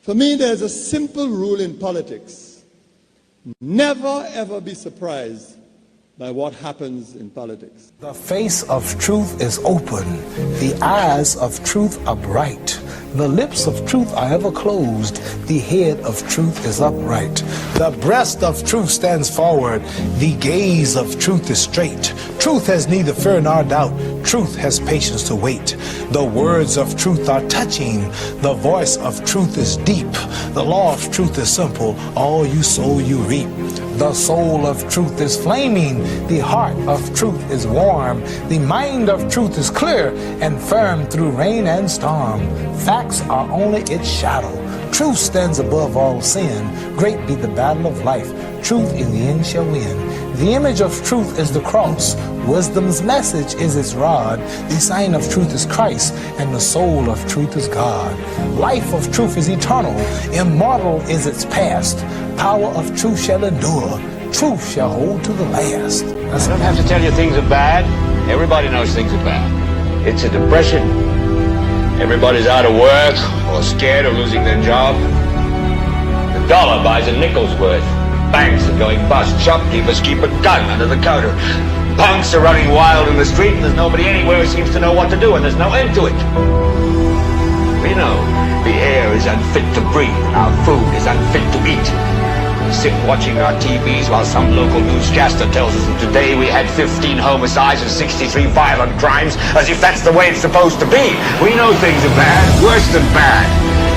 For me, there's a simple rule in politics. Never, ever be surprised by what happens in politics. The face of truth is open. The eyes of truth are bright. The lips of truth are ever closed. The head of truth is upright. The breast of truth stands forward. The gaze of truth is straight. Truth has neither fear nor doubt. Truth has patience to wait. The words of truth are touching. The voice of truth is deep. The law of truth is simple. All you sow, you reap. The soul of truth is flaming. The heart of truth is warm. The mind of truth is clear and firm through rain and storm. Facts are only its shadow. Truth stands above all sin. Great be the battle of life. Truth in the end shall win. The image of truth is the cross. Wisdom's message is its rod. The sign of truth is Christ, and the soul of truth is God. Life of truth is eternal. Immortal is its past. Power of truth shall endure. Truth shall hold to the last. I don't have to tell you things are bad. Everybody knows things are bad. It's a depression. Everybody's out of work or scared of losing their job. The dollar buys a nickel's worth. Banks are going bust. Shopkeepers keep a gun under the counter. Punks are running wild in the street, and there's nobody anywhere who seems to know what to do, and there's no end to it. We know the air is unfit to breathe, and our food is unfit to eat. We sit watching our TVs while some local newscaster tells us that today we had 15 homicides and 63 violent crimes, as if that's the way it's supposed to be. We know things are bad, worse than bad.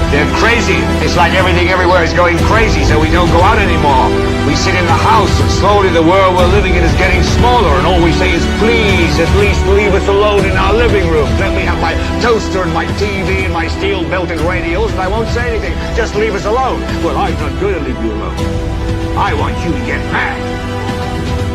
They're crazy. It's like everything everywhere is going crazy, so we don't go out anymore. We sit in the house, and slowly the world we're living in is getting smaller, and all we say is, please, at least leave us alone in our living room. Let me have my toaster and my TV and my steel-belted radios, and I won't say anything. Just leave us alone. Well, I'm not going to leave you alone. I want you to get mad.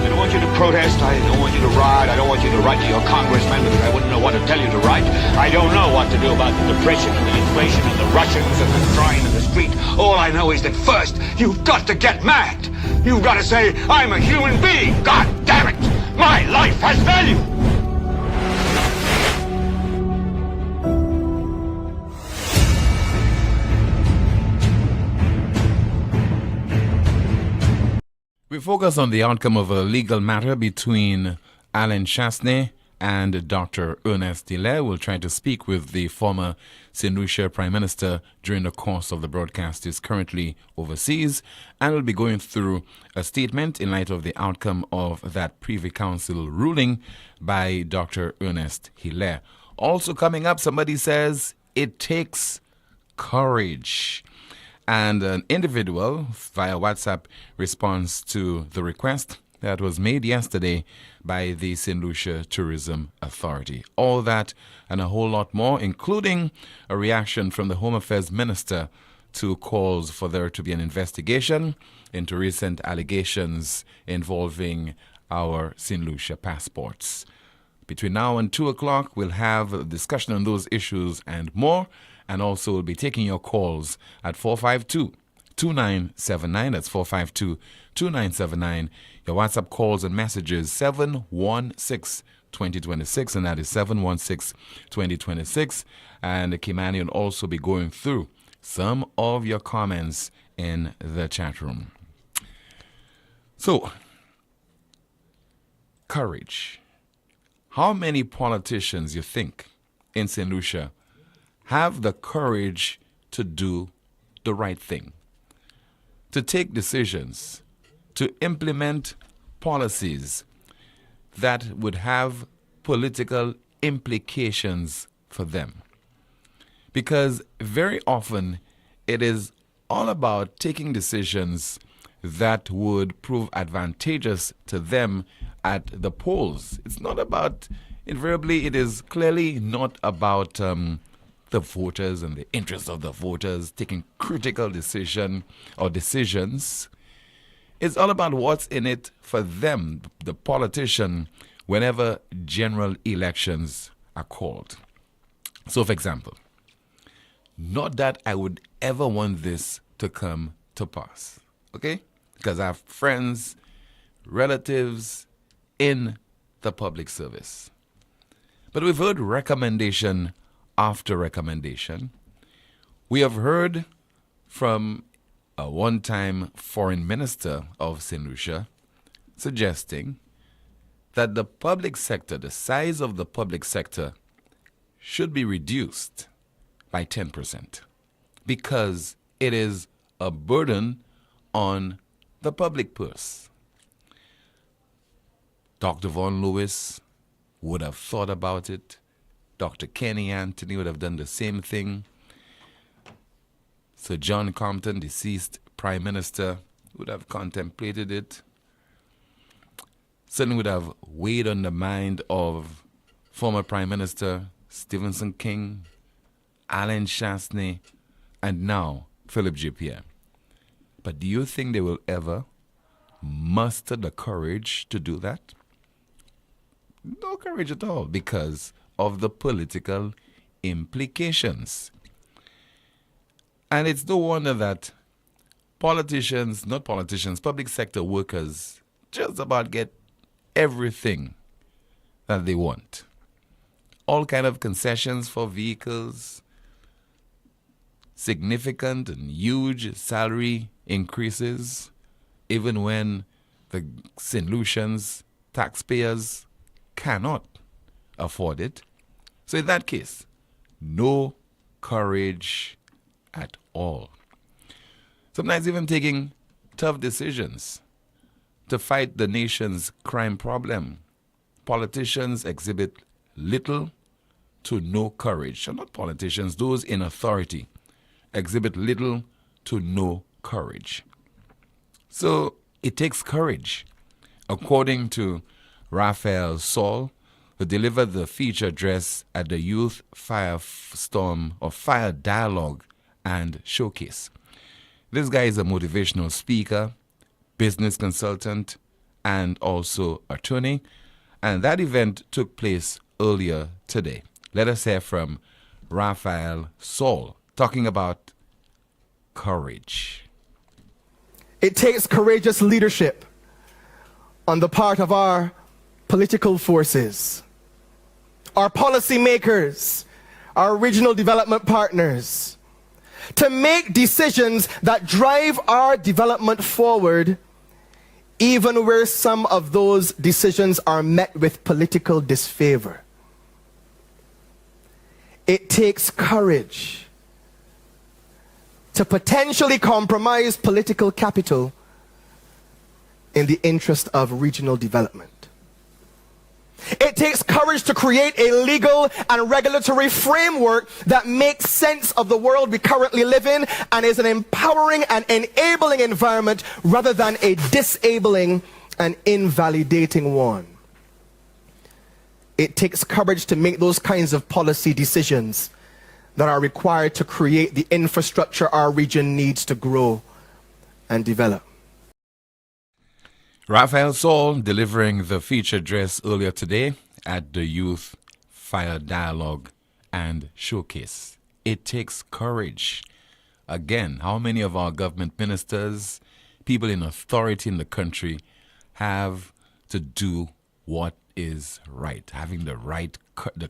I don't want you to protest. I don't want you to riot. I don't want you to write to your congressman because I wouldn't know what to tell you to write. I don't know what to do about the depression and the inflation and the Russians and the crime in the street. All I know is that first, you've got to get mad. You've got to say, I'm a human being. God damn it. My life has value. We focus on the outcome of a legal matter between Alan Chasney and Dr. Ernest Hilaire. We'll try to speak with the former St. Lucia Prime Minister during the course of the broadcast. He's currently overseas and will be going through a statement in light of the outcome of that Privy Council ruling by Dr. Ernest Hilaire. Also coming up, somebody says it takes courage. And an individual via WhatsApp responds to the request that was made yesterday by the St. Lucia Tourism Authority. All that and a whole lot more, including a reaction from the Home Affairs Minister to calls for there to be an investigation into recent allegations involving our St. Lucia passports. Between now and 2 o'clock, we'll have a discussion on those issues and more. And also we'll be taking your calls at 452-2979. That's 452-2979. Your WhatsApp calls and messages 716-2026, and that is 716-2026. And Kimani will also be going through some of your comments in the chat room. So, courage. How many politicians you think in St. Lucia have the courage to do the right thing, to take decisions, to implement policies that would have political implications for them? Because very often it is all about taking decisions that would prove advantageous to them at the polls. It's not about, invariably, it is clearly not about the voters and the interests of the voters, taking critical decisions. It's all about what's in it for them, the politician, whenever general elections are called. So, for example, not that I would ever want this to come to pass, okay? Because I have friends, relatives in the public service. But we've heard recommendation after recommendation. We have heard from a one-time foreign minister of St. Lucia suggesting that the public sector, the size of the public sector, should be reduced by 10% because it is a burden on the public purse. Dr. Vaughan Lewis would have thought about it. Dr. Kenny Anthony would have done the same thing. Sir John Compton, deceased Prime Minister, would have contemplated it. Certainly would have weighed on the mind of former Prime Minister Stephenson King, Alan Chastney, and now Philip J. Pierre. But do you think they will ever muster the courage to do that? No courage at all because of the political implications. And it's no wonder that public sector workers just about get everything that they want. All kind of concessions for vehicles, significant and huge salary increases, even when the St. Lucians, taxpayers, cannot afford it. So in that case, no courage at all. Sometimes even taking tough decisions to fight the nation's crime problem. Politicians exhibit little to no courage. And not politicians, those in authority exhibit little to no courage. So it takes courage, according to Raphael Saul, who delivered the feature address at the Youth Fire Dialogue and Showcase. This guy is a motivational speaker, business consultant, and also attorney. And that event took place earlier today. Let us hear from Raphael Saul talking about courage. It takes courageous leadership on the part of our political forces, our policymakers, our regional development partners, to make decisions that drive our development forward, even where some of those decisions are met with political disfavor. It takes courage to potentially compromise political capital in the interest of regional development. It takes courage to create a legal and regulatory framework that makes sense of the world we currently live in and is an empowering and enabling environment rather than a disabling and invalidating one. It takes courage to make those kinds of policy decisions that are required to create the infrastructure our region needs to grow and develop. Raphael Saul delivering the feature address earlier today at the Youth Fire Dialogue and Showcase. It takes courage. Again, how many of our government ministers, people in authority in the country, have to do what is right, having the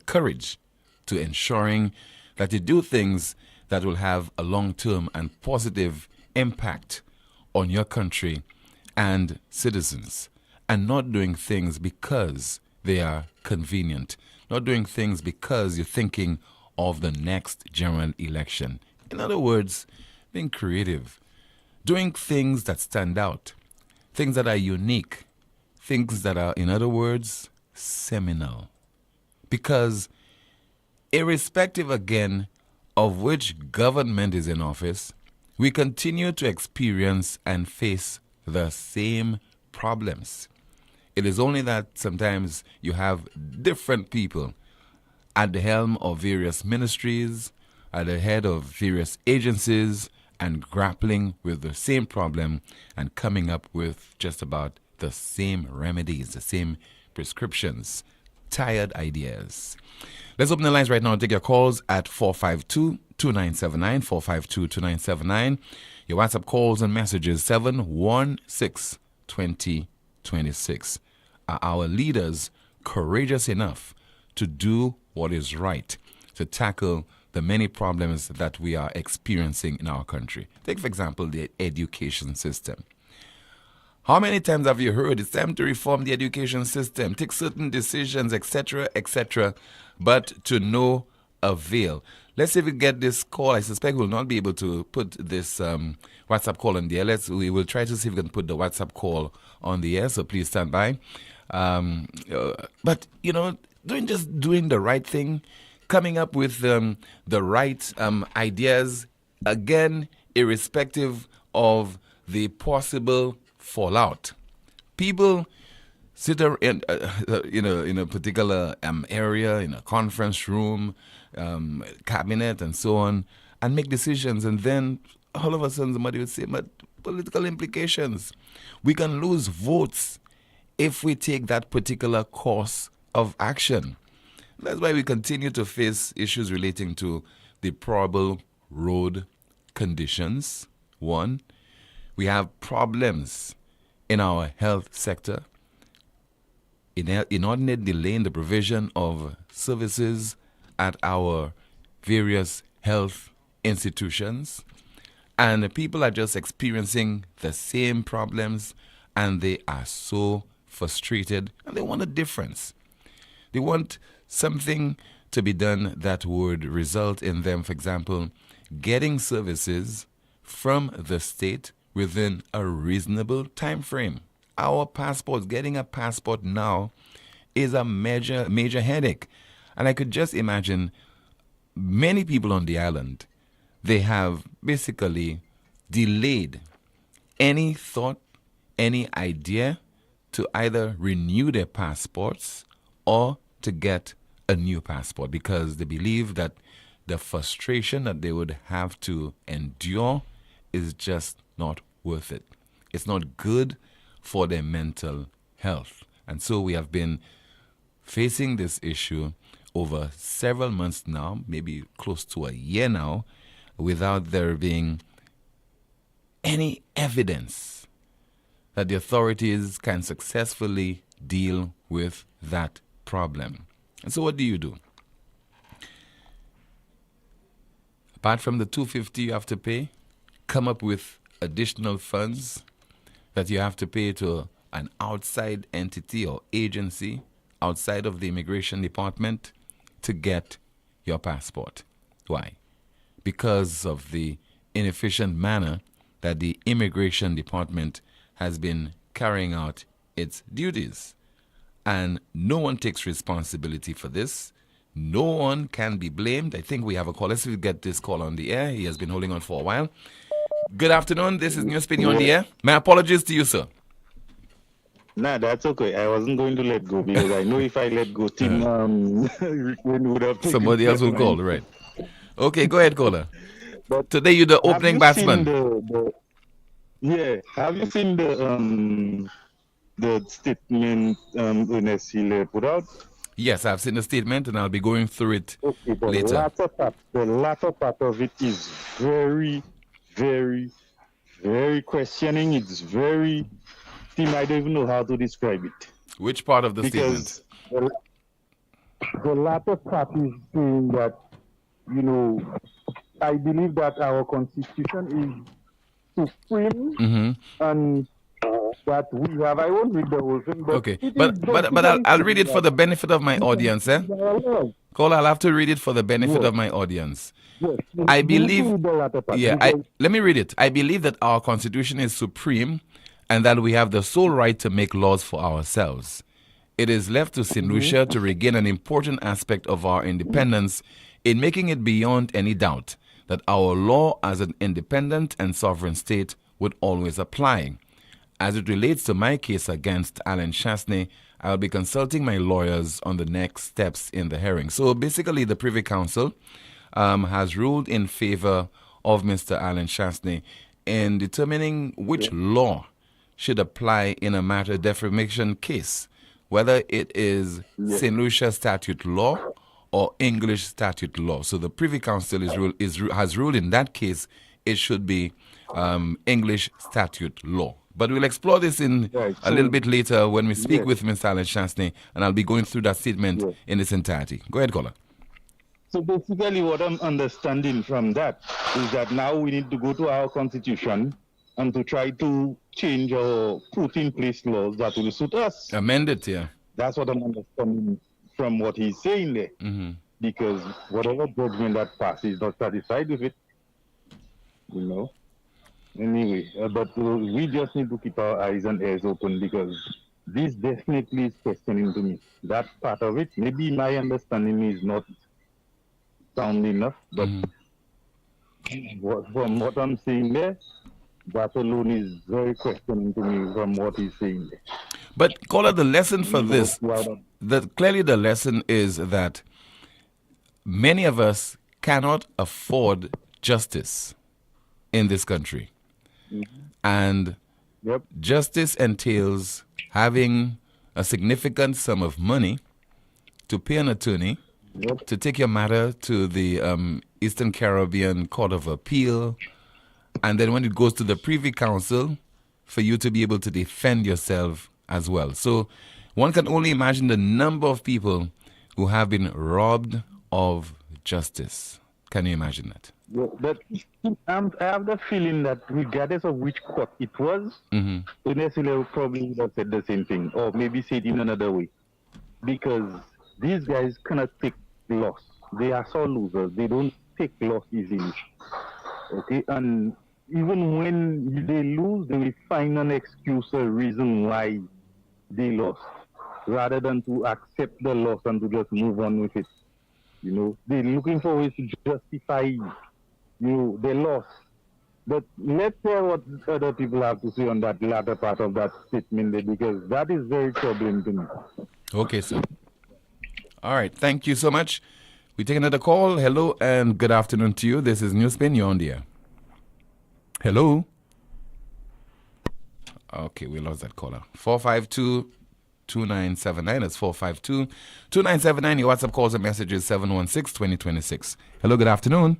courage to ensuring that they do things that will have a long-term and positive impact on your country and citizens, and not doing things because they are convenient, not doing things because you're thinking of the next general election. In other words, being creative, doing things that stand out, things that are unique, things that are, in other words, seminal. Because irrespective, again, of which government is in office, we continue to experience and face the same problems. It is only that sometimes you have different people at the helm of various ministries, at the head of various agencies, and grappling with the same problem and coming up with just about the same remedies, the same prescriptions, tired ideas. Let's open the lines right now and take your calls at 452-2979, 452-2979. Your WhatsApp calls and messages 716-2026. Are our leaders courageous enough to do what is right, to tackle the many problems that we are experiencing in our country. Take, for example, the education system. How many times have you heard it's time to reform the education system, take certain decisions, etc., but to no avail? Let's see if we get this call. I suspect we'll not be able to put this WhatsApp call on the air. We will try to see if we can put the WhatsApp call on the air, so please stand by. But, doing the right thing, coming up with the right ideas, again, irrespective of the possible fallout. People sit in a particular area, in a conference room, cabinet, and so on, and make decisions, and then all of a sudden somebody would say, but political implications. We can lose votes if we take that particular course of action. That's why we continue to face issues relating to deplorable road conditions. One, we have problems in our health sector, inordinate delay in the provision of services at our various health institutions, and people are just experiencing the same problems, and they are so frustrated, and they want a difference. They want something to be done that would result in them, for example, getting services from the state within a reasonable time frame. Our passports, getting a passport now is a major headache. And I could just imagine many people on the island, they have basically delayed any thought, any idea to either renew their passports or to get a new passport, because they believe that the frustration that they would have to endure is just not worth it. It's not good for their mental health. And so we have been facing this issue over several months now, maybe close to a year now, without there being any evidence that the authorities can successfully deal with that problem. And so what do you do? Apart from the $250 you have to pay, come up with additional funds that you have to pay to an outside entity or agency outside of the immigration department to get your passport. Why? Because of the inefficient manner that the immigration department has been carrying out its duties. And no one takes responsibility for this. No one can be blamed. I think we have a call. Let's see if we get this call on the air. He has been holding on for a while. Good afternoon. This is NewsSpin on the air. My apologies to you, sir. Nah, that's okay. I wasn't going to let go because I know if I let go, Tim would have taken somebody else will call, right? Okay, go ahead, caller. But today you're the opening batsman. Have you seen the statement Ernest Hille put out? Yes, I've seen the statement and I'll be going through it later. The latter part of it is very, very, very questioning. It's very, Tim, I don't even know how to describe it. Which part of the statement? The latter part is saying that, I believe that our constitution is supreme and that we have. I won't read the whole thing, but okay. But I'll read it for the benefit of my audience, eh? Caller, I'll have to read it for the benefit of my audience. Yes. I believe. Let me read it. I believe that our constitution is supreme, and that we have the sole right to make laws for ourselves. It is left to St. Lucia to regain an important aspect of our independence in making it beyond any doubt that our law as an independent and sovereign state would always apply. As it relates to my case against Alan Chasney, I will be consulting my lawyers on the next steps in the hearing. So basically, the Privy Council has ruled in favor of Mr. Alan Chasney in determining which law should apply in a matter defamation case, whether it is St. Lucia statute law or English statute law. So the Privy Council has ruled in that case it should be English statute law. But we'll explore this in a little bit later when we speak with Mr. Alan Chasney, and I'll be going through that statement in its entirety. Go ahead, caller. So basically what I'm understanding from that is that now we need to go to our constitution and to try to change or put in place laws that will suit us. Amend it, yeah. That's what I'm understanding from what he's saying there. Mm-hmm. Because whatever judgment that passes is not satisfied with it. You know? Anyway, but we just need to keep our eyes and ears open because this definitely is questioning to me. That part of it, maybe my understanding is not sound enough, but from what I'm seeing there, that alone is very questioning to me from what he's saying there. But caller, the lesson for this, clearly the lesson is that many of us cannot afford justice in this country. And justice entails having a significant sum of money to pay an attorney to take your matter to the Eastern Caribbean Court of Appeal, and then when it goes to the Privy Council, for you to be able to defend yourself as well. So one can only imagine the number of people who have been robbed of justice. Can you imagine that? Yeah, but I have the feeling that regardless of which court it was, Unesile probably would have said the same thing, or maybe say it in another way. Because these guys cannot take loss. They are so losers. They don't take loss easily. Okay? And even when they lose, they will find an excuse or reason why they lost, rather than to accept the loss and to just move on with it. You know, they're looking for ways to justify, their loss. But let's hear what other people have to say on that latter part of that statement there, because that is very troubling to me. Okay, sir. All right, thank you so much. We take another call. Hello and good afternoon to you. This is NewsSpin. You're on the air. Hello. Okay, we lost that caller. 452-2979. That's 452-2979. Your WhatsApp calls and messages 716-2026. Hello, good afternoon.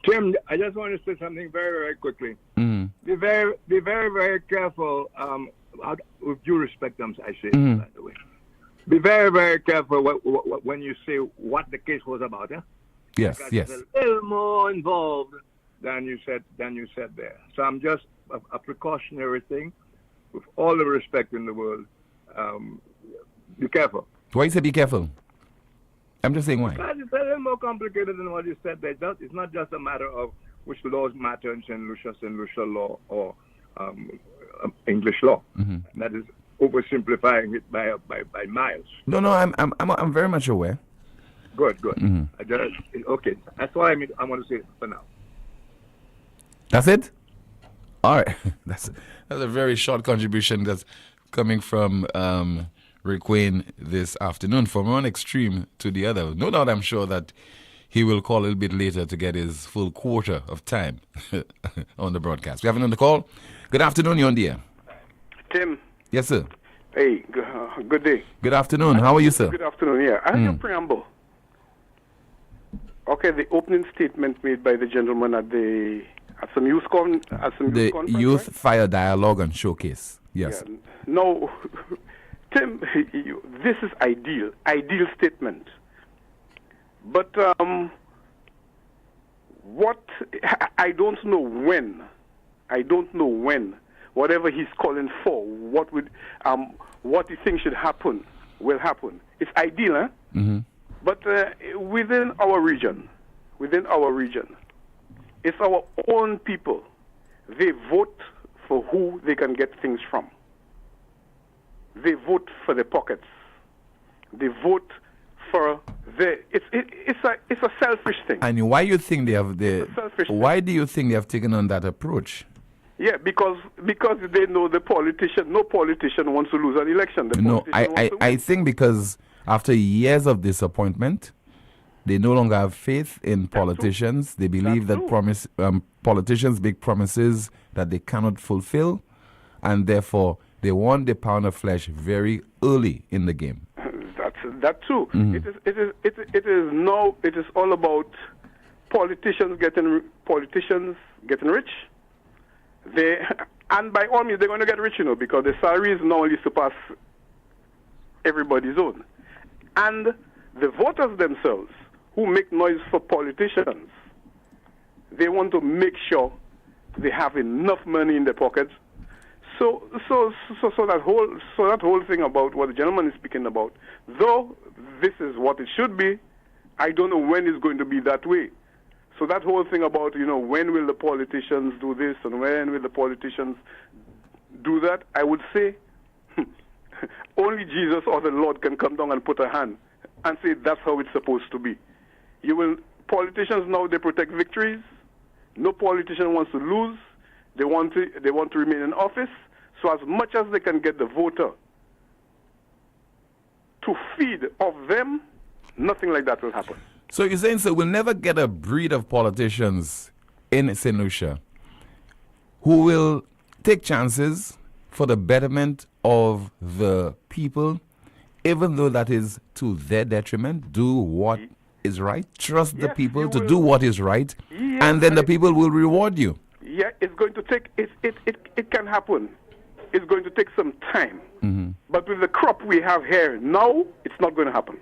Tim, I just want to say something very, very quickly. Be very, very careful. With due respect, I say it, by the way. Be very, very careful when you say what the case was about. Yes, because yes. It's a little more involved than you said there. So I'm just a precautionary thing. With all the respect in the world, be careful. Why you say be careful? I'm just saying why. Because it's a little more complicated than what you said there. It's not just a matter of which laws matter in St. Lucia law or English law. That is oversimplifying it by miles. No, I'm very much aware. Good. Okay, that's all I want to say for now. That's it? All right. That's a very short contribution that's coming from Rick Wayne this afternoon, from one extreme to the other. No doubt I'm sure that he will call a little bit later to get his full quarter of time on the broadcast. We have another call. Good afternoon, you're on the air. Tim. Yes, sir. Hey, good day. Good afternoon. How are you, sir? Good afternoon, yeah. I have your preamble. Okay, the opening statement made by the gentleman at some youth conference. The Youth right? Fire Dialogue and Showcase. Yes. Yeah. No, Tim, this is ideal statement. But what I don't know when. Whatever he's calling for, what he thinks should happen will happen. It's ideal, huh? But within our region, it's our own people. They vote for who they can get things from. They vote for their pockets. They vote for it's a selfish thing. And why do you think they have taken on that approach? Yeah, because they know no politician wants to lose an election. I think because after years of disappointment, they no longer have faith in politicians. They believe that politicians make promises that they cannot fulfill, and therefore they want the pound of flesh very early in the game. That's true. It is all about politicians getting rich. And by all means they're going to get rich, because the salaries normally surpass everybody's own. And the voters themselves who make noise for politicians, they want to make sure they have enough money in their pockets. So that whole thing about what the gentleman is speaking about, though this is what it should be, I don't know when it's going to be that way. So that whole thing about, when will the politicians do this and when will the politicians do that, I would say only Jesus or the Lord can come down and put a hand and say that's how it's supposed to be. Politicians now, they protect victories. No politician wants to lose. They want to remain in office. So as much as they can get the voter to feed off them, nothing like that will happen. So you're saying, so we'll never get a breed of politicians in St. Lucia who will take chances for the betterment of the people, even though that is to their detriment, do what is right, trust the people to do what is right, and then the people will reward you. Yeah, it's going to take, it can happen. It's going to take some time. Mm-hmm. But with the crop we have here now, it's not going to happen.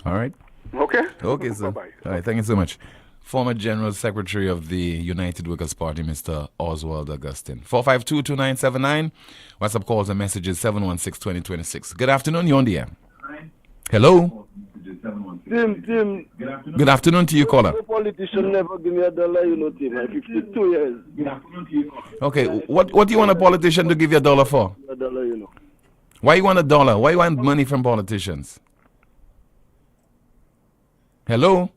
All right. Okay? Okay, sir. Bye-bye. All right, thank you so much. Former General Secretary of the United Workers' Party, Mr. Oswald Augustine. 452-2979. WhatsApp calls and messages 716-2026. Good afternoon, you're on the air. Hello? Tim. Good afternoon to you, caller. No politician never give me $1, Tim. I'm 52 years. Good afternoon to you, caller. Okay, what do you want a politician to give you $1 for? $1, Why you want $1? Why you want money from politicians? Hello?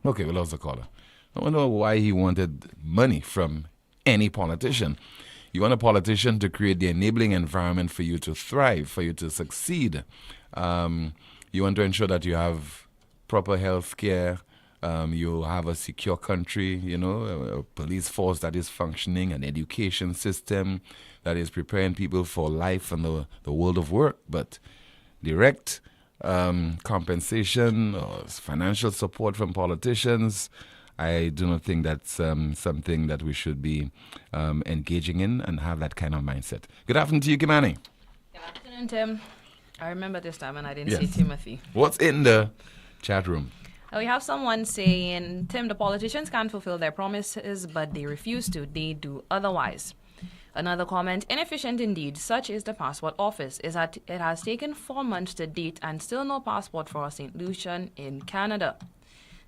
Okay, we lost the caller. I don't know why he wanted money from any politician. You want a politician to create the enabling environment for you to thrive, for you to succeed. You want to ensure that you have proper health care, you have a secure country, a police force that is functioning, an education system that is preparing people for life and the world of work. But direct compensation or financial support from politicians, I do not think that's something that we should be engaging in and have that kind of mindset. Good afternoon to you, Kimani. Good afternoon, Tim. I remember this time and I didn't Yes. say Timothy. What's in the chat room? We have someone saying, Tim, the politicians can't fulfill their promises, but they refuse to. They do otherwise. Another comment, inefficient indeed. Such is the passport office. It has taken 4 months to date and still no passport for a St. Lucian in Canada.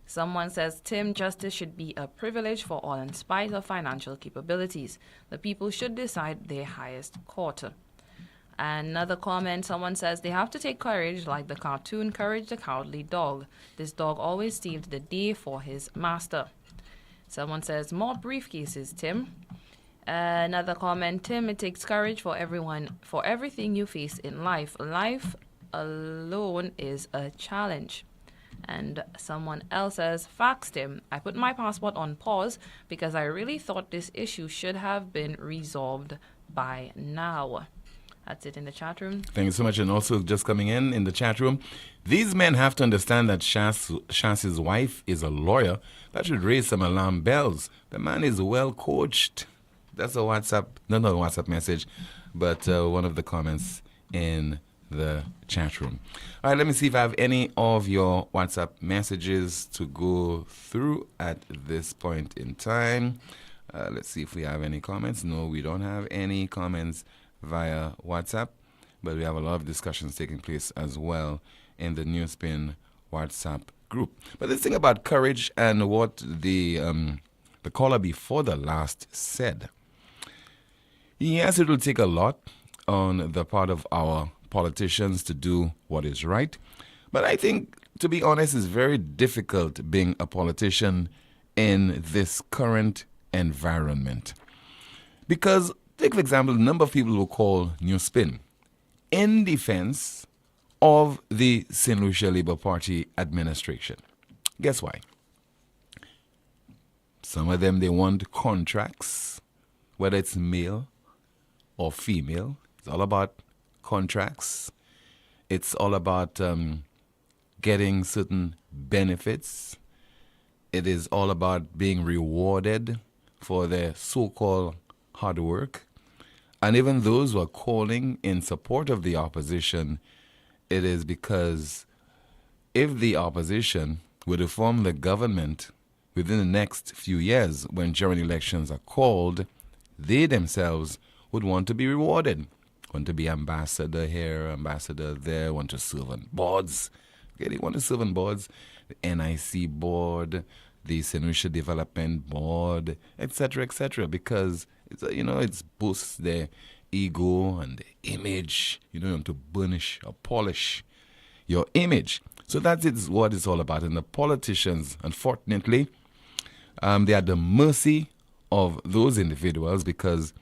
Someone says, Tim, justice should be a privilege for all in spite of financial capabilities. The people should decide their highest court. Another comment, someone says, they have to take courage like the cartoon Courage the Cowardly Dog. This dog always saved the day for his master. Someone says, more briefcases, Tim. Another comment, Tim, it takes courage for everyone, for everything you face in life. Life alone is a challenge. And someone else says, facts, Tim. I put my passport on pause because I really thought this issue should have been resolved by now. That's it in the chat room. Thank you so much. And also just coming in the chat room, these men have to understand that Shas's wife is a lawyer. That should raise some alarm bells. The man is well coached. That's a WhatsApp, not a WhatsApp message, but one of the comments in the chat room. All right, let me see if I have any of your WhatsApp messages to go through at this point in time. Let's see if we have any comments. No, we don't have any comments via WhatsApp, but we have a lot of discussions taking place as well in the NewsSpin WhatsApp group. But this thing about courage and what the caller before the last said, yes, it will take a lot on the part of our politicians to do what is right. But I think, to be honest, it's very difficult being a politician in this current environment. Because, take for example, the number of people who call NewsSpin in defense of the St. Lucia Labour Party administration. Guess why? Some of them, they want contracts, whether it's male or female. It's all about contracts. It's all about getting certain benefits. It is all about being rewarded for their so-called hard work. And even those who are calling in support of the opposition, it is because if the opposition were to form the government within the next few years when general elections are called, they themselves would want to be rewarded. Want to be ambassador here, ambassador there, want to serve on boards. Okay, they want to serve on boards. The NIC board, the St. Lucia Development Board, etc., because it boosts their ego and their image. You don't want to burnish or polish your image. So that is what it's all about. And the politicians, unfortunately, they are at the mercy of those individuals, because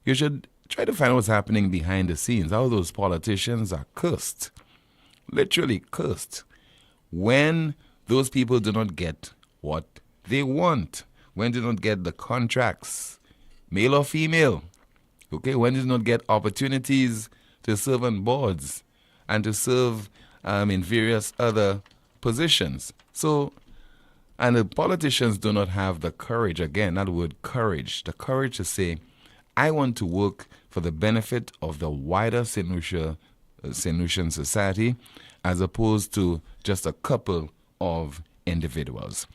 you should try to find what's happening behind the scenes. How those politicians are cursed, literally cursed, when those people do not get what they want, when they do not get the contracts, male or female, okay, when they do not get opportunities to serve on boards and to serve in various other positions. So, and the politicians do not have the courage, again, that word courage, the courage to say, I want to work for the benefit of the wider St. Lucian society, as opposed to just a couple of individuals.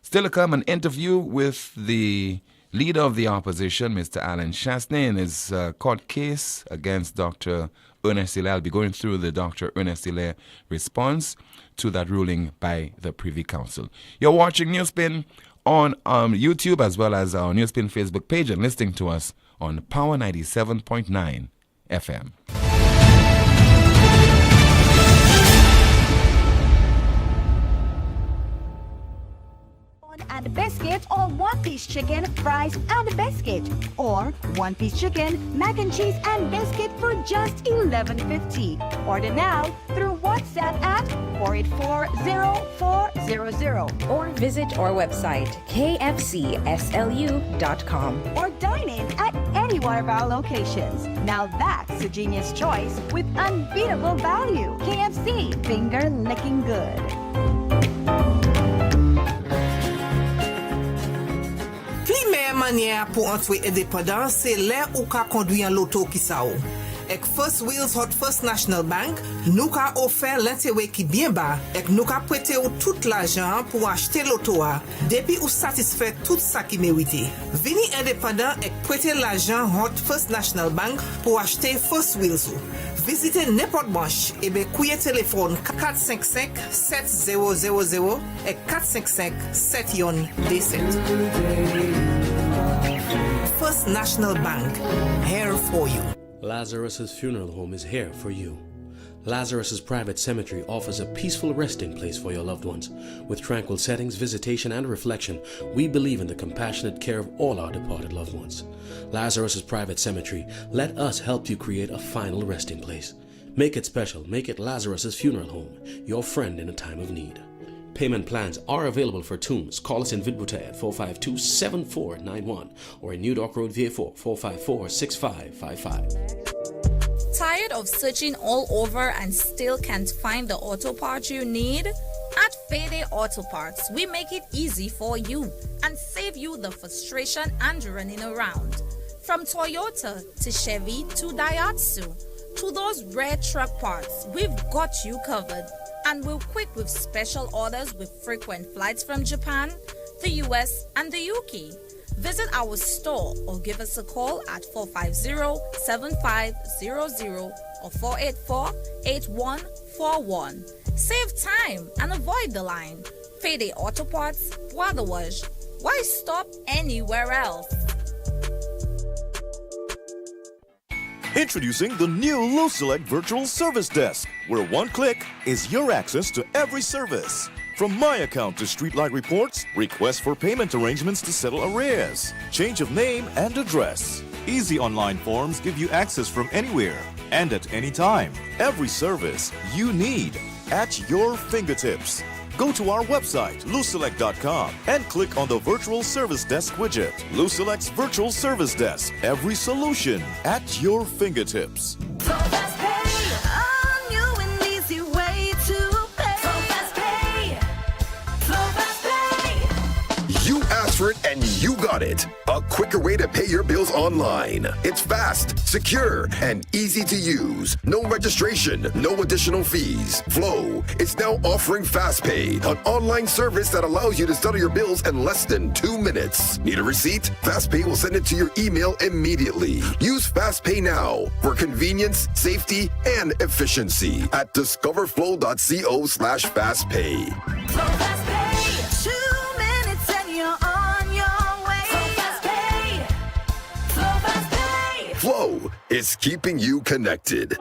Still to come, an interview with the leader of the opposition, Mr. Alan Chasney, in his court case against Dr. Ernest Hilaire. I'll be going through the Dr. Ernest Hilaire response to that ruling by the Privy Council. You're watching NewsSpin on YouTube, as well as our NewsSpin Facebook page, and listening to us on Power 97.9 FM. And biscuit, or one-piece chicken, fries and biscuit, or one-piece chicken, mac and cheese and biscuit for just $11.50. Order now through WhatsApp at 484-0400 or visit our website kfcslu.com or dine in at any one of our locations. Now that's a genius choice with unbeatable value. KFC, finger licking good. Meilleure manière pour entrer indépendant, c'est là où ka conduire l'auto qui sa ou. Ek First Wheels Hot First National Bank, nous ka offert l'intérêt qui bien bas, et nous ka prêter ou tout l'argent pour acheter l'auto a, depuis ou satisfait tout ça qui mérite. Vini indépendant et prêter l'argent Hot First National Bank pour acheter First Wheels ou. Visitez n'importe branche et bien couillez téléphone 455-7000 et 455-717. First National Bank, here for you. Lazarus's funeral home is here for you. Lazarus's private cemetery offers a peaceful resting place for your loved ones. With tranquil settings, visitation, and reflection, we believe in the compassionate care of all our departed loved ones. Lazarus's private cemetery, let us help you create a final resting place. Make it special. Make it Lazarus's funeral home, your friend in a time of need. Payment plans are available for tombs. Call us in Vidbute at 452-7491 or in New Dock Road, VA4, 454-6555. Tired of searching all over and still can't find the auto parts you need? At Fede Auto Parts, we make it easy for you and save you the frustration and running around. From Toyota to Chevy to Daihatsu to those rare truck parts, we've got you covered. And we're quick with special orders with frequent flights from Japan, the US, and the UK. Visit our store or give us a call at 450-7500 or 484-8141. Save time and avoid the line. Fede Auto Parts, Wadawaj. Why stop anywhere else? Introducing the new LuSelect Virtual Service Desk, where one click is your access to every service. From My Account to Streetlight reports, requests for payment arrangements to settle arrears, change of name and address. Easy online forms give you access from anywhere and at any time. Every service you need at your fingertips. Go to our website, luselect.com, and click on the Virtual Service Desk widget. LuSelect's Virtual Service Desk. Every solution at your fingertips. You asked for it and you got it. A quicker way to pay your bills online. It's fast, secure, and easy to use. No registration, no additional fees. Flow is now offering FastPay, an online service that allows you to settle your bills in less than 2 minutes. Need a receipt? FastPay will send it to your email immediately. Use FastPay now for convenience, safety, and efficiency at discoverflow.co/fastpay. Flow is keeping you connected.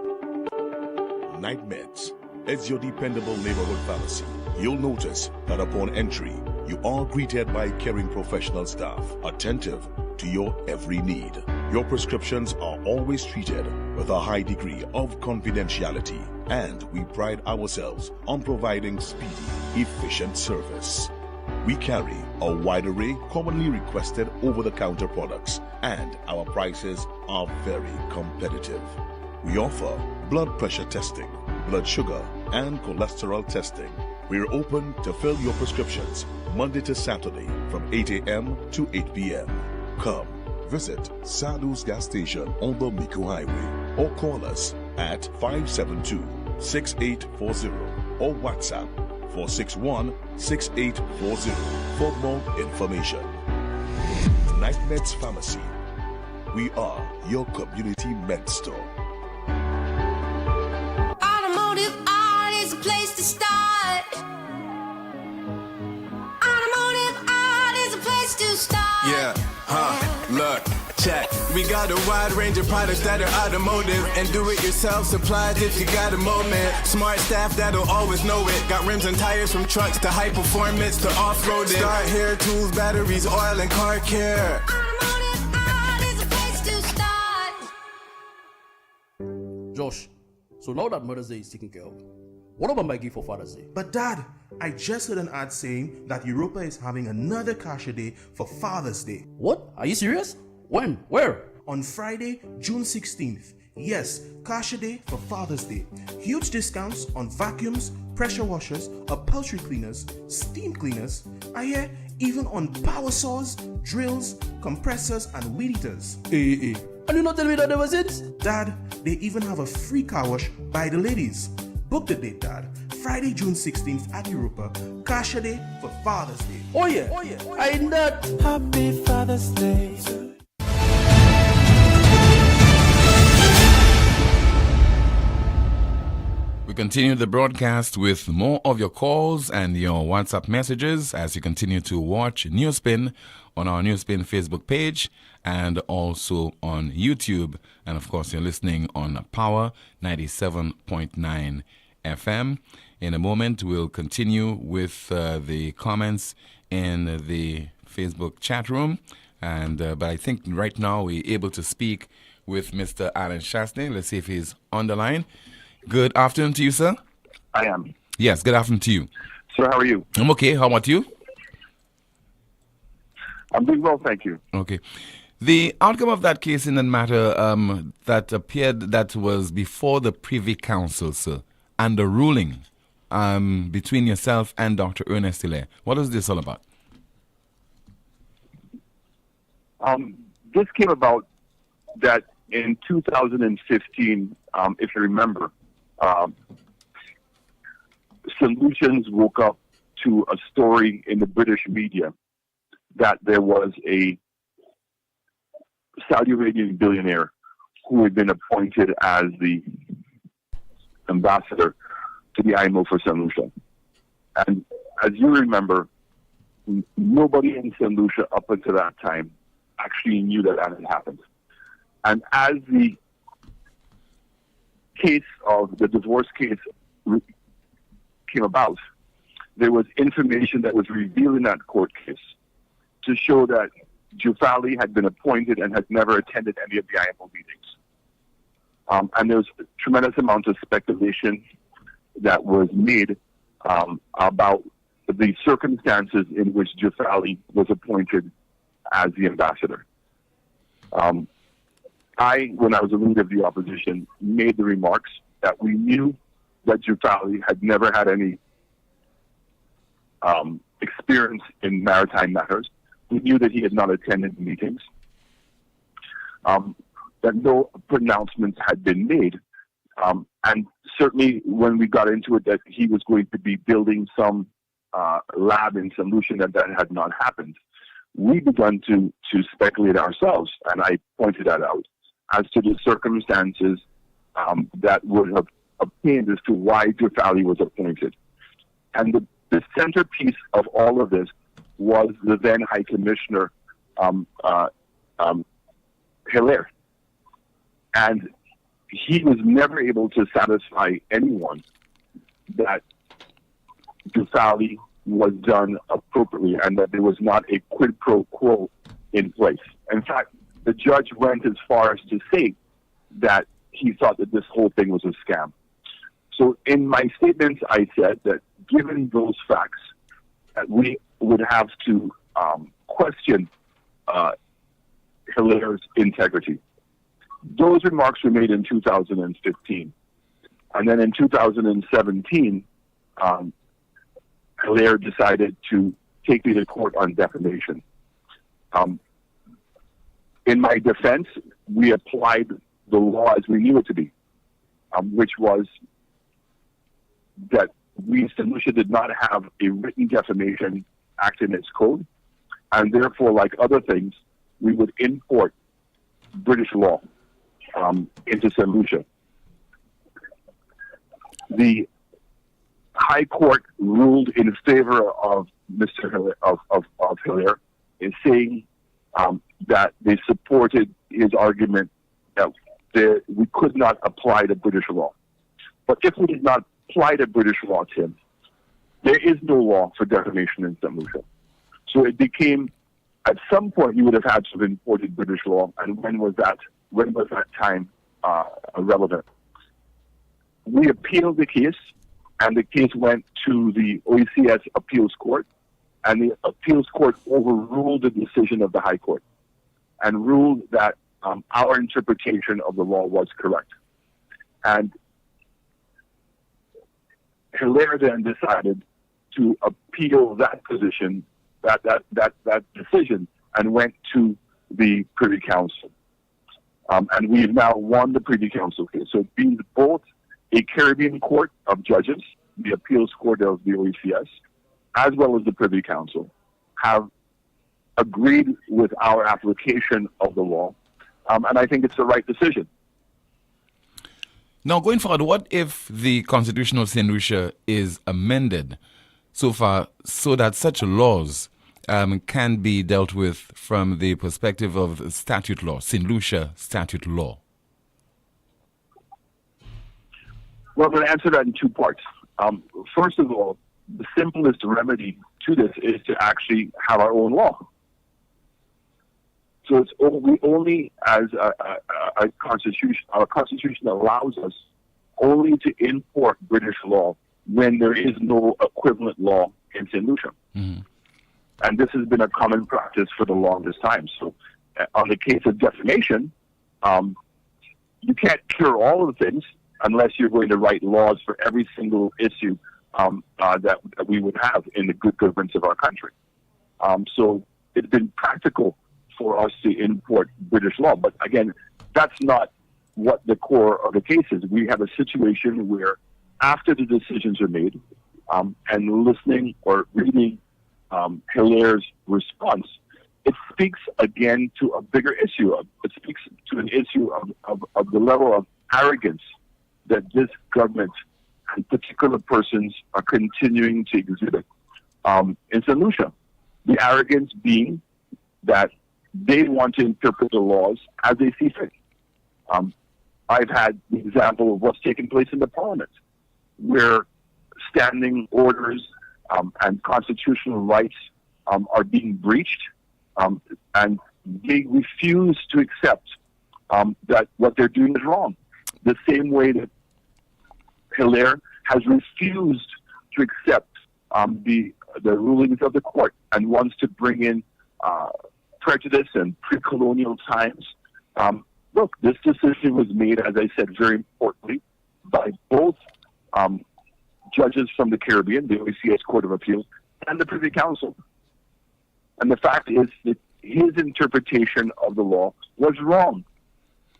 Night Meds is your dependable neighborhood pharmacy. You'll notice that upon entry, you are greeted by caring professional staff, attentive to your every need. Your prescriptions are always treated with a high degree of confidentiality, and we pride ourselves on providing speedy, efficient service. We carry a wide array commonly requested over-the-counter products, and our prices are very competitive. We offer blood pressure testing, blood sugar, and cholesterol testing. We're open to fill your prescriptions Monday to Saturday from 8 a.m. to 8 p.m. Come visit Sadhu's gas station on the Miko Highway or call us at 572-6840 or WhatsApp 461-6840 for more information. Night Meds Pharmacy. We are your community med store. Automotive art is a place to start. Automotive art is a place to start. Yeah, look, check. We got a wide range of products that are automotive and do-it-yourself supplies if you got a moment. Smart staff that'll always know it. Got rims and tires from trucks to high performance to off-roading. Start hair tools, batteries, oil, and car care. Automotive art is a place to start. Josh, so now that Mother's Day is taken care of, what about my gift for Father's Day? But Dad, I just heard an ad saying that Europa is having another Kasha Day for Father's Day. What? Are you serious? When? Where? On Friday, June 16th. Yes, Kasha Day for Father's Day. Huge discounts on vacuums, pressure washers, upholstery cleaners, steam cleaners, I hear even on power saws, drills, compressors, and weed eaters. And you not tell me that there was it? Dad, they even have a free car wash by the ladies. Book the date, Dad. Friday, June 16th at Europa. Kasha Day for Father's Day. Oh yeah. I not. Happy Father's Day. We continue the broadcast with more of your calls and your WhatsApp messages as you continue to watch NewsSpin on our NewsSpin Facebook page and also on YouTube. And of course, you're listening on Power 97.9 FM. In a moment, we'll continue with the comments in the Facebook chat room. But I think right now we're able to speak with Mr. Alan Chastain. Let's see if he's on the line. Good afternoon to you, sir. I am. Yes, good afternoon to you. Sir, how are you? I'm okay. How about you? I'm doing well, thank you. Okay. The outcome of that case in the matter that appeared that was before the Privy Council, sir, and the ruling between yourself and Dr. Ernest Hilaire. What is this all about? This came about that in 2015, if you remember, Solutions woke up to a story in the British media that there was a Saudi Arabian billionaire who had been appointed as the ambassador to the IMO for St. Lucia. And as you remember, nobody in St. Lucia up until that time actually knew that that had happened. And as the case of the divorce case came about, there was information that was revealed in that court case to show that Jufali had been appointed and had never attended any of the IMO meetings. And there was a tremendous amount of speculation that was made about the circumstances in which Jufali was appointed as the ambassador. When I was a leader of the opposition, made the remarks that we knew that Jufali had never had any experience in maritime matters. We knew that he had not attended meetings, that no pronouncements had been made. And certainly when we got into it that he was going to be building some lab in St. Lucia, that had not happened. We began to speculate ourselves, and I pointed that out, as to the circumstances that would have obtained as to why Jafali was appointed. And the centerpiece of all of this was the then High Commissioner, Hilaire. And he was never able to satisfy anyone that Jafali was done appropriately and that there was not a quid pro quo in place. In fact, the judge went as far as to say that he thought that this whole thing was a scam. So in my statements, I said that given those facts, that we would have to question Hilaire's integrity. Those remarks were made in 2015. And then in 2017, Hilaire decided to take me to court on defamation. In my defense, we applied the law as we knew it to be, which was that we, St. Lucia, did not have a written defamation act in its code, and therefore, like other things, we would import British law into St. Lucia. The High Court ruled in favor of Mr. Hilaire, of Hilaire, in saying that they supported his argument that we could not apply the British law. But if we did not apply the British law, Tim, there is no law for defamation in St. Lucia. So it became, at some point, you would have had to have imported British law, and when was that time relevant? We appealed the case, and the case went to the OECS Appeals Court, and the Appeals Court overruled the decision of the High Court and ruled that our interpretation of the law was correct. And Hilaire then decided to appeal that position, that decision, and went to the Privy Council. And we've now won the Privy Council case. So it means both a Caribbean Court of Judges, the Appeals Court of the OECS, as well as the Privy Council, have agreed with our application of the law. And I think it's the right decision. Now, going forward, what if the Constitution of St. Lucia is amended so that such laws can be dealt with from the perspective of statute law, St. Lucia statute law? Well, I'm going to answer that in two parts. First of all, the simplest remedy to this is to actually have our own law. So we only, as a constitution, our constitution allows us only to import British law when there is no equivalent law in St. Lucia. Mm-hmm. And this has been a common practice for the longest time. So on the case of defamation, you can't cure all of the things unless you're going to write laws for every single issue that we would have in the good governance of our country. So it's been practical for us to import British law. But again, that's not what the core of the case is. We have a situation where after the decisions are made and listening or reading Hilaire's response, it speaks again to a bigger issue. It speaks to an issue of the level of arrogance that this government and particular persons are continuing to exhibit in St. Lucia. The arrogance being that they want to interpret the laws as they see fit. I've had the example of what's taking place in the Parliament, where standing orders and constitutional rights are being breached, and they refuse to accept that what they're doing is wrong. The same way that Hilaire has refused to accept the rulings of the court and wants to bring in prejudice and pre-colonial times. Look, this decision was made, as I said, very importantly, by both judges from the Caribbean, the OECS Court of Appeals, and the Privy Council. And the fact is that his interpretation of the law was wrong.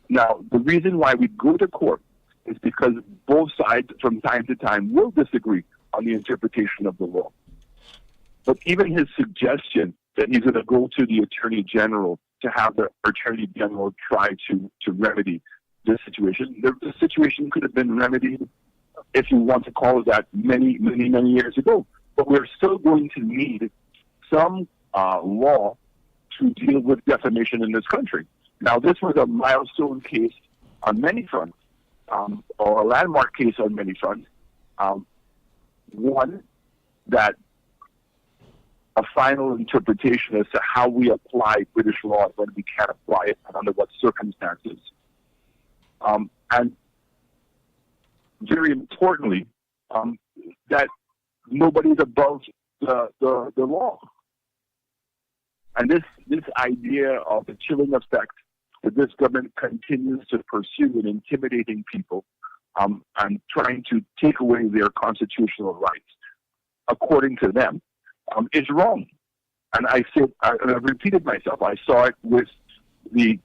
Now, the reason why we go to court is because both sides from time to time will disagree on the interpretation of the law. But even his suggestion that he's going to go to the Attorney General to have the Attorney General try to remedy this situation, the situation could have been remedied, if you want to call it that, many, many, many years ago. But we're still going to need some law to deal with defamation in this country. Now, this was a milestone case on many fronts, or a landmark case on many fronts. One, that a final interpretation as to how we apply British law when we can't apply it and under what circumstances. And very importantly, that nobody's above the law. And this idea of the chilling effect that this government continues to pursue in intimidating people and trying to take away their constitutional rights, according to them, is wrong. And I've repeated myself. I saw it with the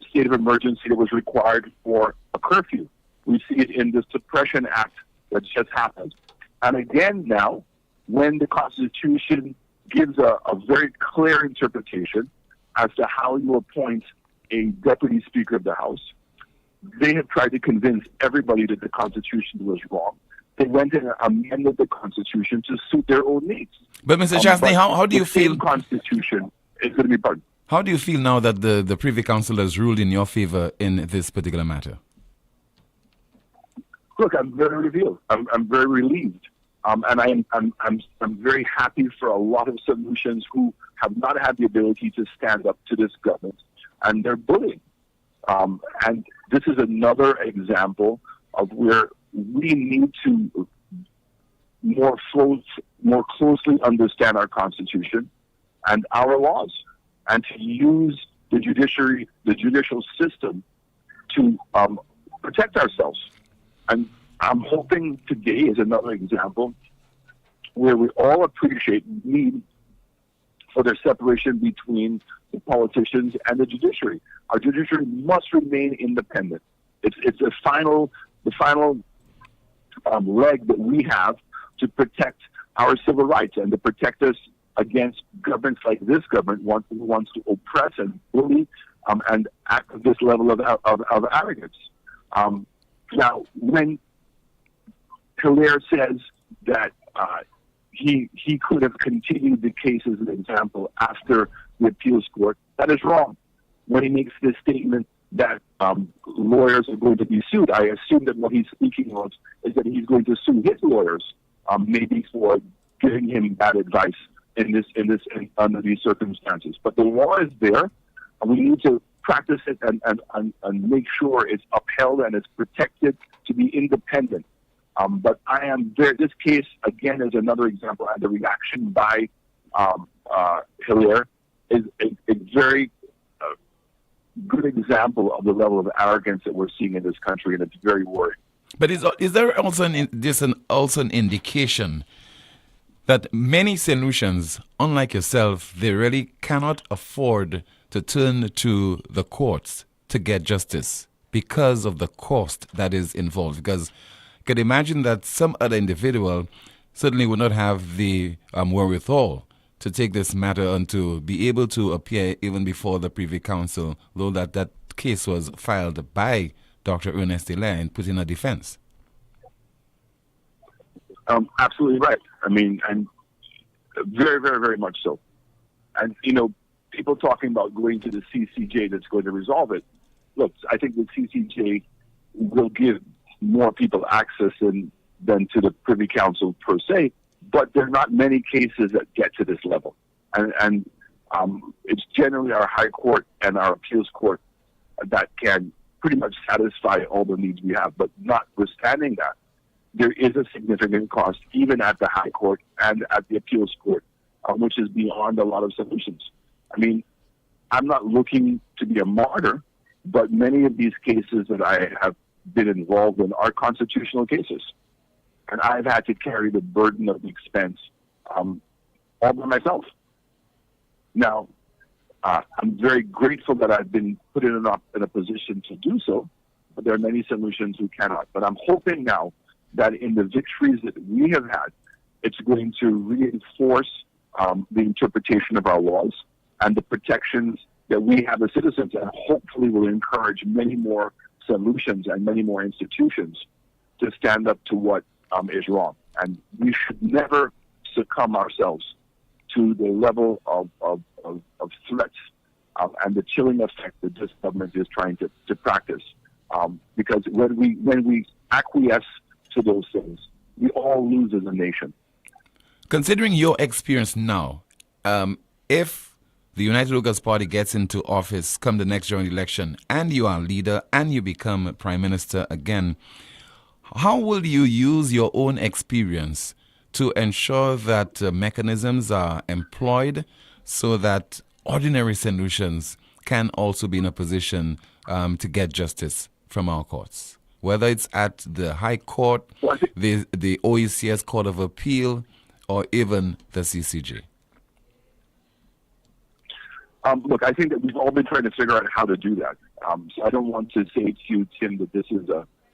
state of emergency that was required for a curfew. We see it in the Suppression Act that just happened. And again now, when the Constitution gives a very clear interpretation as to how you appoint a Deputy Speaker of the House, they have tried to convince everybody that the Constitution was wrong. They went and amended the Constitution to suit their own needs. But Mr. Chastney, how do you feel? The Constitution is going to be pardoned. How do you feel now that the Privy Council has ruled in your favor in this particular matter? Look, I'm very revealed. I'm very relieved. And I'm very happy for a lot of solutions who have not had the ability to stand up to this government, and they're bullying. And this is another example of where we need to more closely understand our Constitution and our laws, and to use the judicial system to protect ourselves. And I'm hoping today is another example where we all appreciate the need for their separation between the politicians and the judiciary. Our judiciary must remain independent. It's the final leg that we have to protect our civil rights and to protect us against governments like this government who wants to oppress and bully and act at this level of arrogance. Now, when Hilaire says that he could have continued the case as an example after the appeals court, that is wrong. When he makes this statement that lawyers are going to be sued, I assume that what he's speaking of is that he's going to sue his lawyers, maybe for giving him bad advice under these circumstances. But the law is there, and we need to practice it and make sure it's upheld and it's protected to be independent. But I am there. This case, again, is another example, and the reaction by Hilaire is a very good example of the level of arrogance that we're seeing in this country, and it's very worrying. But is there also an indication that many St. Lucians, unlike yourself, they really cannot afford to turn to the courts to get justice because of the cost that is involved? Because you could imagine that some other individual certainly would not have the wherewithal to take this matter and to be able to appear even before the Privy Council, though that case was filed by Dr. Ernest Hilaire and put in a defense. Absolutely right. I mean, and very, very, very much so. And, people talking about going to the CCJ that's going to resolve it. Look, I think the CCJ will give more people access than to the Privy Council per se, but there are not many cases that get to this level. And it's generally our High Court and our Appeals Court that can pretty much satisfy all the needs we have. But notwithstanding that, there is a significant cost even at the High Court and at the Appeals Court, which is beyond a lot of solutions. I mean, I'm not looking to be a martyr, but many of these cases that I have been involved in are constitutional cases. And I've had to carry the burden of the expense all by myself. Now, I'm very grateful that I've been put in a position to do so, but there are many solutions who cannot. But I'm hoping now that in the victories that we have had, it's going to reinforce the interpretation of our laws and the protections that we have as citizens, and hopefully will encourage many more solutions and many more institutions to stand up to what is wrong. And we should never succumb ourselves to the level of threats and the chilling effect that this government is trying to practice. Because when we acquiesce to those things, we all lose as a nation. Considering your experience now, if the United Workers' Party gets into office come the next general election and you are leader and you become Prime Minister again, how will you use your own experience to ensure that mechanisms are employed so that ordinary St. Lucians can also be in a position to get justice from our courts? Whether it's at the High Court, the OECS Court of Appeal, or even the CCJ? Look, I think that we've all been trying to figure out how to do that. So I don't want to say to you, Tim, that this is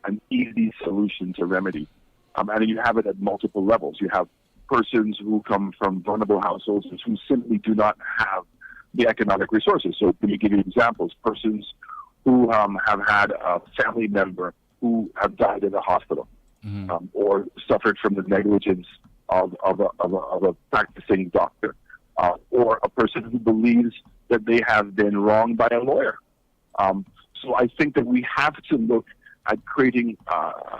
an easy solution to remedy. And you have it at multiple levels. You have persons who come from vulnerable households who simply do not have the economic resources. So let me give you examples. Persons who have had a family member who have died in the hospital, or suffered from the negligence of a practicing doctor, or a person who believes that they have been wronged by a lawyer. So I think that we have to look at creating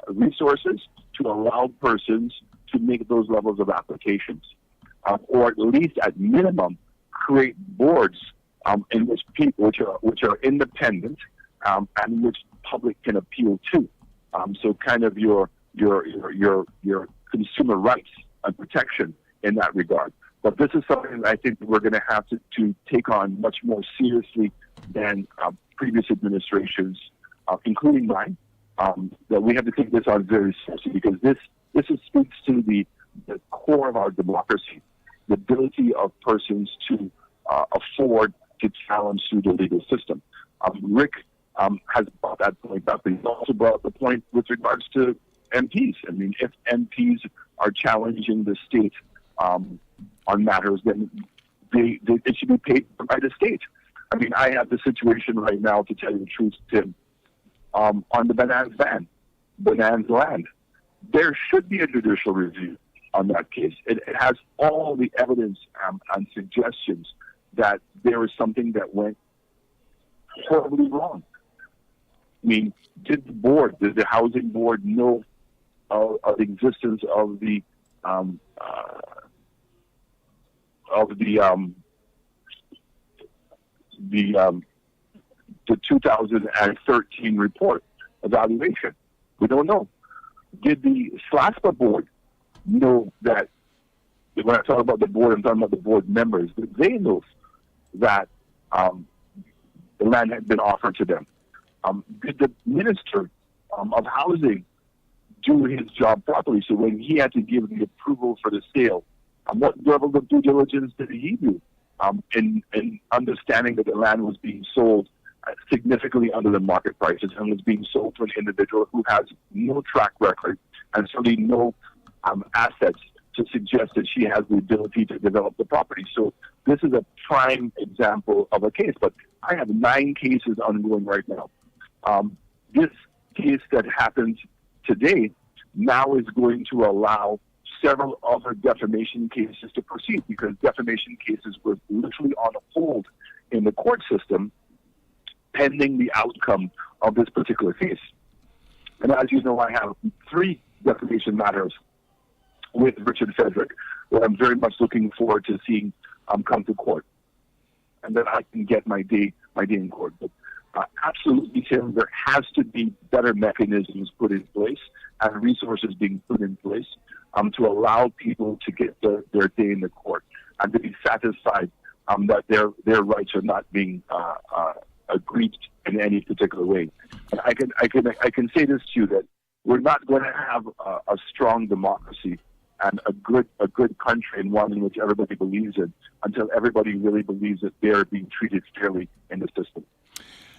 resources to allow persons to make those levels of applications, or at least at minimum create boards in which people which are independent and which the public can appeal to. So kind of your consumer rights and protection in that regard. But this is something that I think we're going to have to take on much more seriously than previous administrations, including mine. That we have to take this on very seriously, because this speaks to the core of our democracy, the ability of persons to afford to challenge through the legal system. Rick has brought that point up, but he's also brought up the point with regards to MPs. I mean, if MPs are challenging the state on matters, then it should be paid by the state. I mean, I have the situation right now, to tell you the truth, Tim, on the Bonanza land. There should be a judicial review on that case. It has all the evidence and suggestions that there is something that went horribly wrong. I mean, did the housing board know of the existence of the 2013 report evaluation? We don't know. Did the SLASPA board know that? When I talk about the board, I'm talking about the board members. Did they know that the land had been offered to them? Did the minister of housing do his job properly? So when he had to give the approval for the sale, what level of due diligence did he do in understanding that the land was being sold significantly under the market prices and was being sold to an individual who has no track record and certainly no assets to suggest that she has the ability to develop the property? So this is a prime example of a case, but I have 9 cases ongoing right now. This case that happened today now is going to allow several other defamation cases to proceed, because defamation cases were literally on hold in the court system pending the outcome of this particular case. And as you know, I have 3 defamation matters with Richard Frederick that I'm very much looking forward to seeing come to court, and then I can get my day in court. But absolutely, Tim, there has to be better mechanisms put in place and resources being put in place to allow people to get their day in the court and to be satisfied that their rights are not being aggrieved in any particular way. And I can say this to you, that we're not going to have a strong democracy and a good country and one in which everybody believes in until everybody really believes that they're being treated fairly in the system.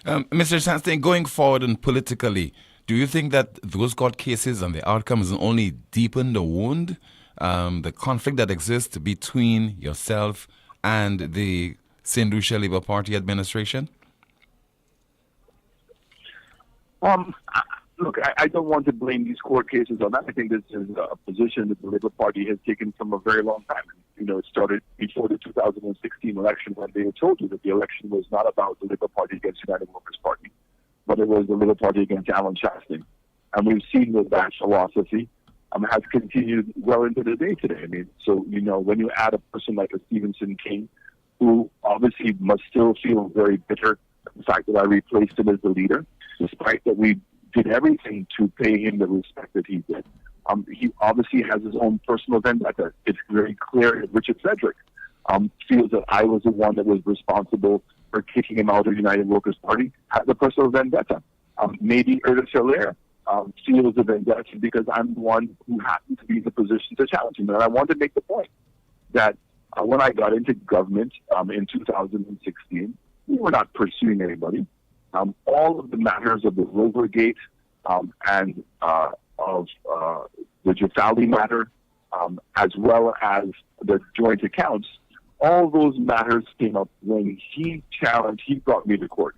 Mr. Chastain, going forward and politically, do you think that those court cases and the outcomes only deepen the wound, the conflict that exists between yourself and the St. Lucia Labour Party administration? Look, I don't want to blame these court cases on that. I think this is a position that the Labour Party has taken from a very long time. You know, it started before the 2016 election when they had told you that the election was not about the Labour Party against United Workers' Party, but it was the Labour Party against Alan Chastain. And we've seen that philosophy has continued well into the day today. I mean, so, you know, when you add a person like a Stevenson King, who obviously must still feel very bitter the fact that I replaced him as the leader, despite that we did everything to pay him the respect that he did. He obviously has his own personal vendetta. It's very clear that Richard Frederick feels that I was the one that was responsible for kicking him out of the United Workers' Party, has a personal vendetta. Maybe Ernest Hilaire feels a vendetta because I'm the one who happened to be in the position to challenge him. And I want to make the point that when I got into government in 2016, we were not pursuing anybody. All of the matters of the Rover Gate and of the Jafali matter, as well as the joint accounts, all those matters came up when he brought me to court.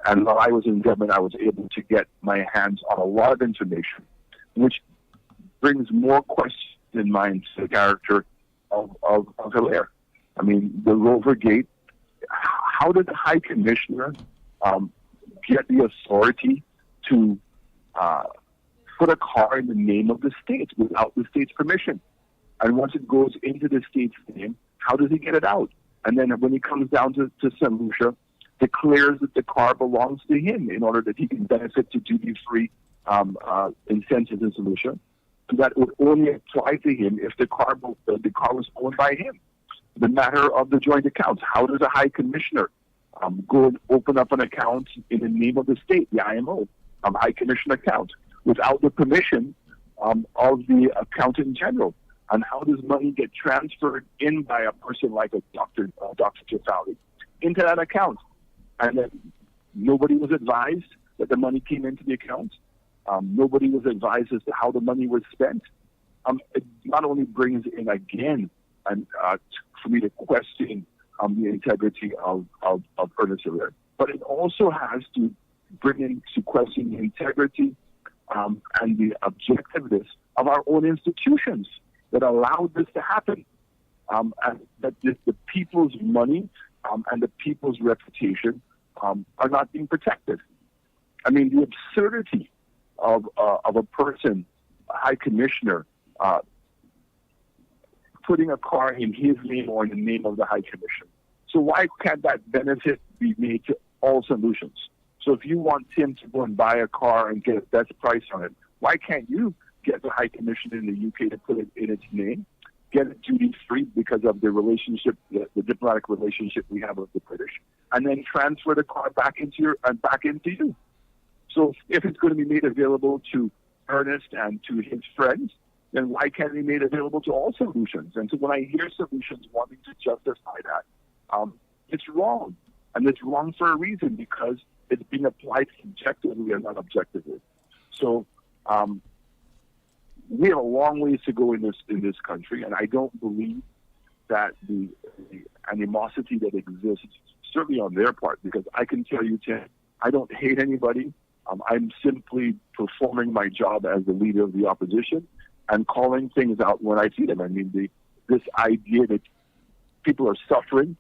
And while I was in government, I was able to get my hands on a lot of information, which brings more questions in mind to the character of Hilaire. I mean, the Rover Gate, how did the High Commissioner get the authority to put a car in the name of the state without the state's permission? And once it goes into the state's name, how does he get it out? And then when he comes down to St. Lucia, declares that the car belongs to him in order that he can benefit to duty-free incentives in St. Lucia. And that would only apply to him if the car was owned by him. The matter of the joint accounts. How does a High Commissioner go and open up an account in the name of the state, the IMO, High Commission account, without the permission of the Accountant General? And how does money get transferred in by a person like a Dr. Jafali into that account? And then nobody was advised that the money came into the account. Nobody was advised as to how the money was spent. It not only brings in again, and for me to question the integrity of Ernest Hilaire, but it also has to bring into question the integrity and the objectiveness of our own institutions that allowed this to happen, and that the people's money and the people's reputation are not being protected. I mean, the absurdity of a person, a High Commissioner, putting a car in his name or in the name of the High Commission. So why can't that benefit be made to all solutions? So if you want Tim to go and buy a car and get a best price on it, why can't you get the High Commission in the UK to put it in its name, get it duty-free because of the relationship, the diplomatic relationship we have with the British, and then transfer the car back into you? So if it's going to be made available to Ernest and to his friends, then why can't it be made available to all solutions? And so when I hear solutions wanting to justify that, it's wrong. And it's wrong for a reason, because it's being applied subjectively and not objectively. So we have a long ways to go in this country, and I don't believe that the animosity that exists, certainly on their part, because I can tell you, Tim, I don't hate anybody. I'm simply performing my job as the leader of the opposition and calling things out when I see them. I mean, this idea that people are suffering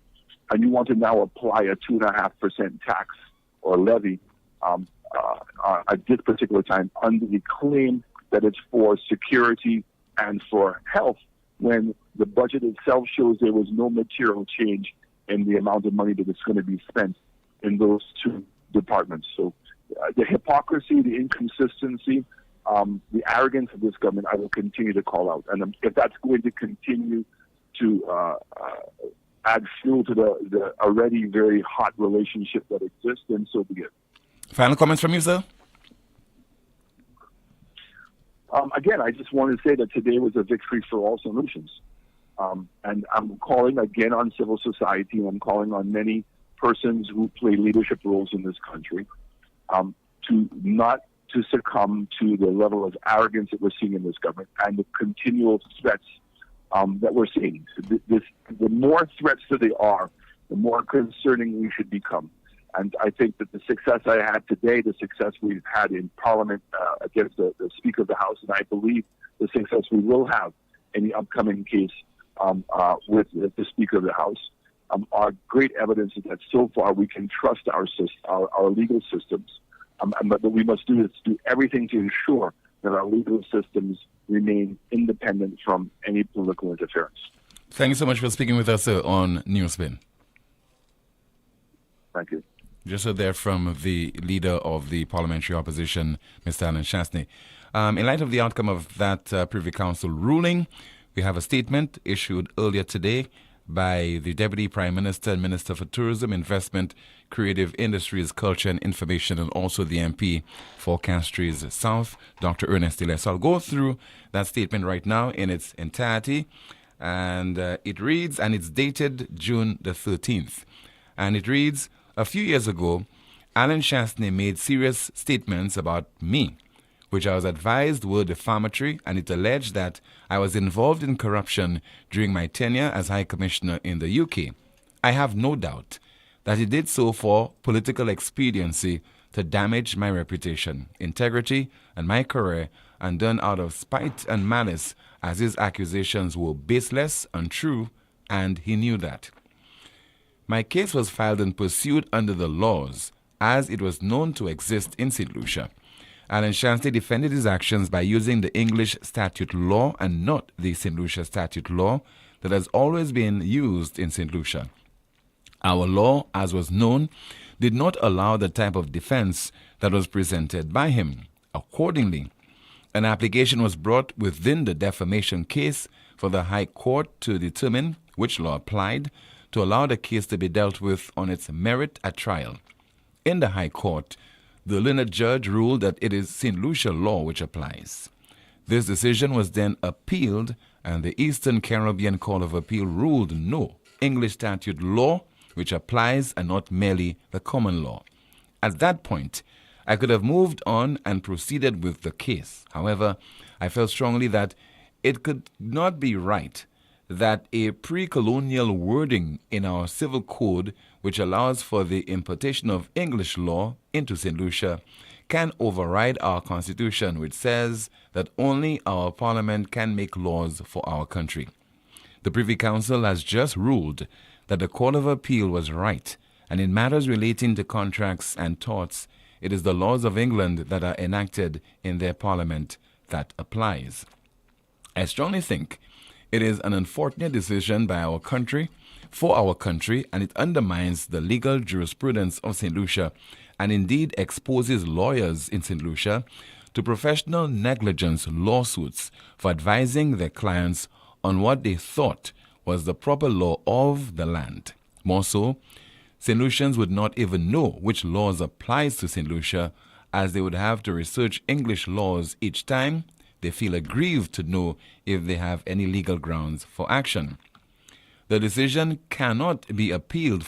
and you want to now apply a 2.5% tax or levy at this particular time under the claim that it's for security and for health, when the budget itself shows there was no material change in the amount of money that is going to be spent in those two departments. So the hypocrisy, the inconsistency, the arrogance of this government, I will continue to call out. And if that's going to continue to add fuel to the already very hot relationship that exists, then so be it. Final comments from you, sir? again, I just want to say that today was a victory for all solutions. And I'm calling again on civil society, and I'm calling on many persons who play leadership roles in this country to not to succumb to the level of arrogance that we're seeing in this government and the continual threats that we're seeing. The more threats that they are, the more concerning we should become. And I think that the success I had today, the success we've had in Parliament against the Speaker of the House, and I believe the success we will have in the upcoming case with the Speaker of the House, are great evidence that so far we can trust our legal systems. But what we must do is do everything to ensure that our legal systems remain independent from any political interference. Thank you so much for speaking with us, sir, on NewsSpin. Thank you. Just heard there from the leader of the parliamentary opposition, Mr. Alan Shastney. In light of the outcome of that Privy Council ruling, we have a statement issued earlier today by the Deputy Prime Minister and Minister for Tourism, Investment, Creative Industries, Culture and Information, and also the MP for Castries South, Dr. Ernest Dile. So I'll go through that statement right now in its entirety. And it reads, and it's dated June the 13th. And it reads, a few years ago, Alan Shastney made serious statements about me, which I was advised were defamatory, and it alleged that I was involved in corruption during my tenure as High Commissioner in the UK. I have no doubt that he did so for political expediency to damage my reputation, integrity, and my career, and done out of spite and malice, as his accusations were baseless, untrue, and he knew that. My case was filed and pursued under the laws, as it was known to exist in St. Lucia. Alan Shastney defended his actions by using the English statute law and not the St. Lucia statute law that has always been used in St. Lucia. Our law, as was known, did not allow the type of defense that was presented by him. Accordingly, an application was brought within the defamation case for the High Court to determine which law applied to allow the case to be dealt with on its merit at trial. In the High Court, the learned judge ruled that it is St. Lucia law which applies. This decision was then appealed, and the Eastern Caribbean Court of Appeal ruled no, English statute law which applies and not merely the common law. At that point, I could have moved on and proceeded with the case. However, I felt strongly that it could not be right that a pre-colonial wording in our civil code which allows for the importation of English law into St. Lucia can override our constitution, which says that only our parliament can make laws for our country. The Privy Council has just ruled that the Court of Appeal was right, and in matters relating to contracts and torts, it is the laws of England that are enacted in their parliament that applies. I strongly think it is an unfortunate decision by our country, for our country, and it undermines the legal jurisprudence of St. Lucia and indeed exposes lawyers in St. Lucia to professional negligence lawsuits for advising their clients on what they thought was the proper law of the land. More so, St. Lucians would not even know which laws applies to St. Lucia, as they would have to research English laws each time they feel aggrieved to know if they have any legal grounds for action. The decision cannot be appealed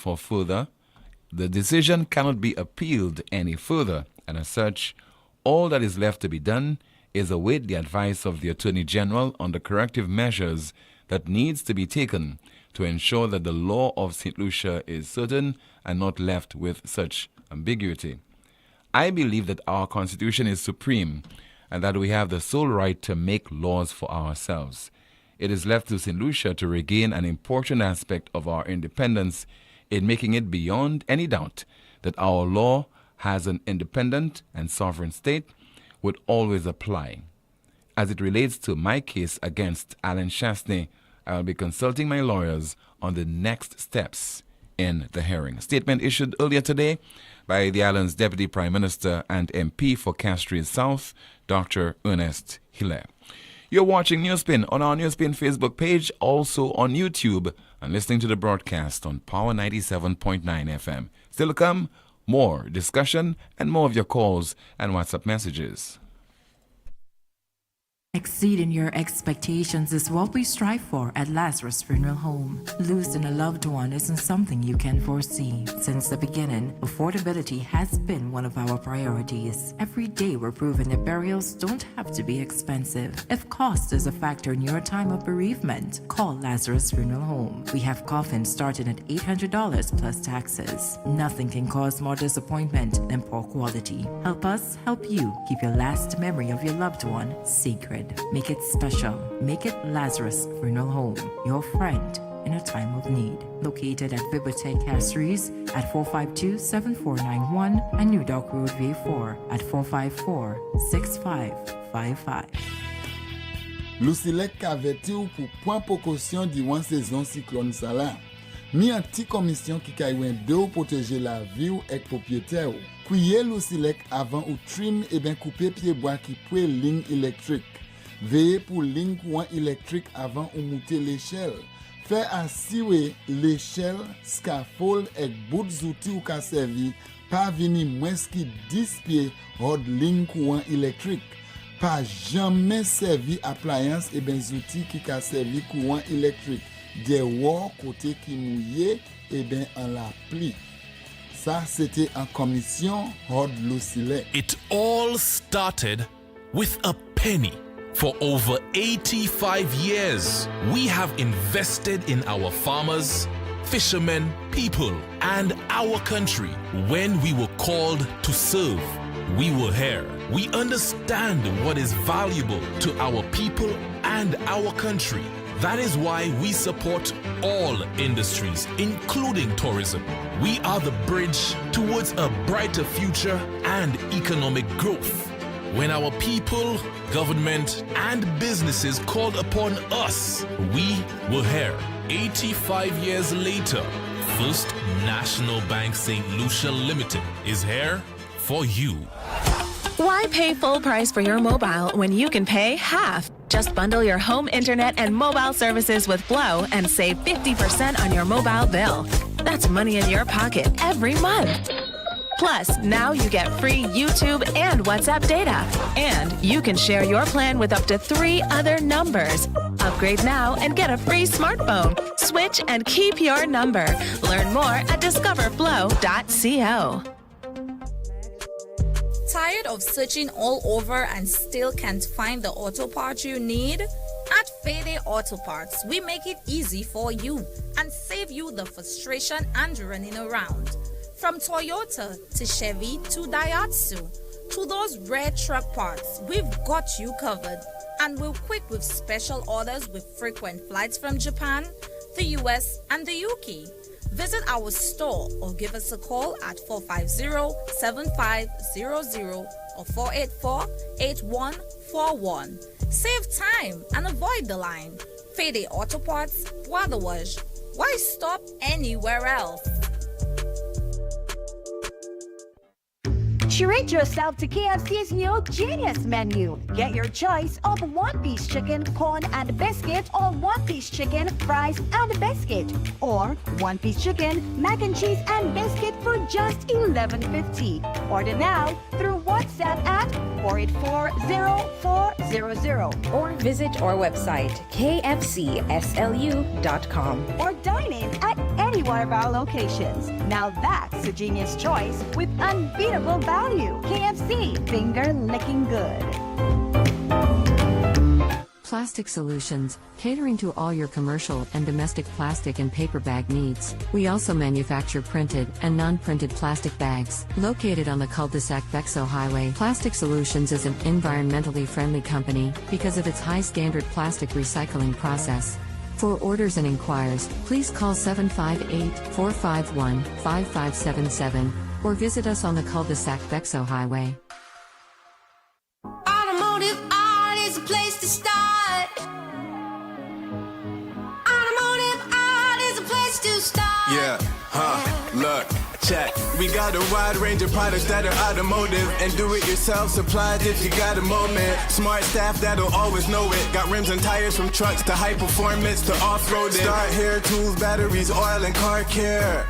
any further, and as such, all that is left to be done is await the advice of the Attorney General on the corrective measures that needs to be taken to ensure that the law of St. Lucia is certain and not left with such ambiguity. I believe that our Constitution is supreme and that we have the sole right to make laws for ourselves. It is left to St. Lucia to regain an important aspect of our independence in making it beyond any doubt that our law as an independent and sovereign state would always apply. As it relates to my case against Alan Shastney, I will be consulting my lawyers on the next steps in the hearing. A statement issued earlier today by the island's Deputy Prime Minister and MP for Castries South, Dr. Ernest Dile. You're watching NewsSpin on our NewsSpin Facebook page, also on YouTube, and listening to the broadcast on Power 97.9 FM. Still to come, more discussion and more of your calls and WhatsApp messages. Exceeding your expectations is what we strive for at Lazarus Funeral Home. Losing a loved one isn't something you can foresee. Since the beginning, affordability has been one of our priorities. Every day we're proving that burials don't have to be expensive. If cost is a factor in your time of bereavement, call Lazarus Funeral Home. We have coffins starting at $800 plus taxes. Nothing can cause more disappointment than poor quality. Help us help you keep your last memory of your loved one sacred. Make it special. Make it Lazarus Funeral Home, your friend in a time of need. Located at Bibliothèque Castries at 452-7491 and New Dock Road V4 at 454-6555. Lucilec aveti ou pour point précaution durant saison cyclone Salah. Mi an ti commission qui kaywen de ou protéger la vie ou ek propriétaire ou. Kouye Lucilec avant ou trim et ben couper pied bois qui poué ligne électrique. Veillez pour ligne courant électrique avant ou monter l'échelle. Fait assurer l'échelle, scaffold et bout zouti ou ka servi pas vini moins qui 10 pieds hors ligne courant électrique. Pas jamais servi appliance et ben zouti qui ka servi courant électrique. Des wall côté qui mouillé et ben en la pli. Ça c'était en commission hors Lucilec. It all started with a penny. For over 85 years, we have invested in our farmers, fishermen, people, and our country. When we were called to serve, we were here. We understand what is valuable to our people and our country. That is why we support all industries, including tourism. We are the bridge towards a brighter future and economic growth. When our people, government, and businesses called upon us, we were here. 85 years later, First National Bank St. Lucia Limited is here for you. Why pay full price for your mobile when you can pay half? Just bundle your home internet and mobile services with Glow and save 50% on your mobile bill. That's money in your pocket every month. Plus, now you get free YouTube and WhatsApp data. And you can share your plan with up to 3 other numbers. Upgrade now and get a free smartphone. Switch and keep your number. Learn more at discoverflow.co. Tired of searching all over and still can't find the auto parts you need? At Fede Auto Parts, we make it easy for you and save you the frustration and running around. From Toyota to Chevy to Daihatsu to those rare truck parts, we've got you covered. And we're quick with special orders with frequent flights from Japan, the US, and the UK. Visit our store or give us a call at 450-7500 or 484-8141. Save time and avoid the line. Fede Auto Parts, Wadawaj. Why stop anywhere else? Treat yourself to KFC's new Genius menu. Get your choice of one-piece chicken, corn, and biscuit, or one-piece chicken, fries, and biscuit, or one-piece chicken, mac and cheese, and biscuit for just $11.50. Order now through WhatsApp at 484-0400 or visit our website kfcslu.com or dine in at any one of our locations. Now that's a genius choice with unbeatable value. KFC, finger licking good. Plastic Solutions, catering to all your commercial and domestic plastic and paper bag needs. We also manufacture printed and non-printed plastic bags. Located on the cul-de-sac Bexo Highway, Plastic Solutions is an environmentally friendly company because of its high standard plastic recycling process. For orders and inquiries, please call 758-451-5577 or visit us on the cul-de-sac Bexo Highway. Automotive art is a place to start. Automotive art is a place to start. Yeah, look, check. We got a wide range of products that are automotive and do-it-yourself supplies if you got a moment. Smart staff that'll always know it. Got rims and tires from trucks to high performance to off-roading. Start hair tools, batteries, oil, and car care.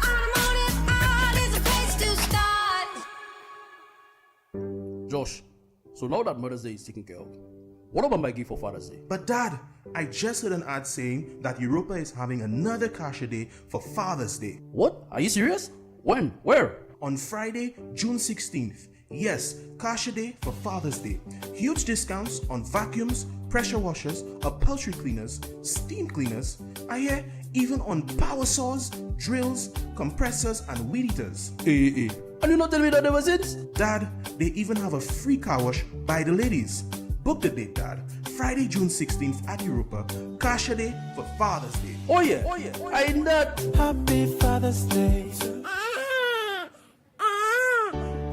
Josh, so now that Mother's Day is taken care of, What about my gift for Father's Day? But Dad, I just heard an ad saying that Europa is having another Cash a Day for Father's Day. What? Are you serious? When? Where? On Friday, June 16th. Yes, Cash a Day for Father's Day. Huge discounts on vacuums, pressure washers, upholstery cleaners, steam cleaners, I hear even on power saws, drills, compressors, and weed eaters. And you not tell me that ever since? Dad, they even have a free car wash by the ladies. Book the date, Dad. Friday, June 16th at Europa. Cash a Day for Father's Day. Oh yeah. I not. Happy Father's Day.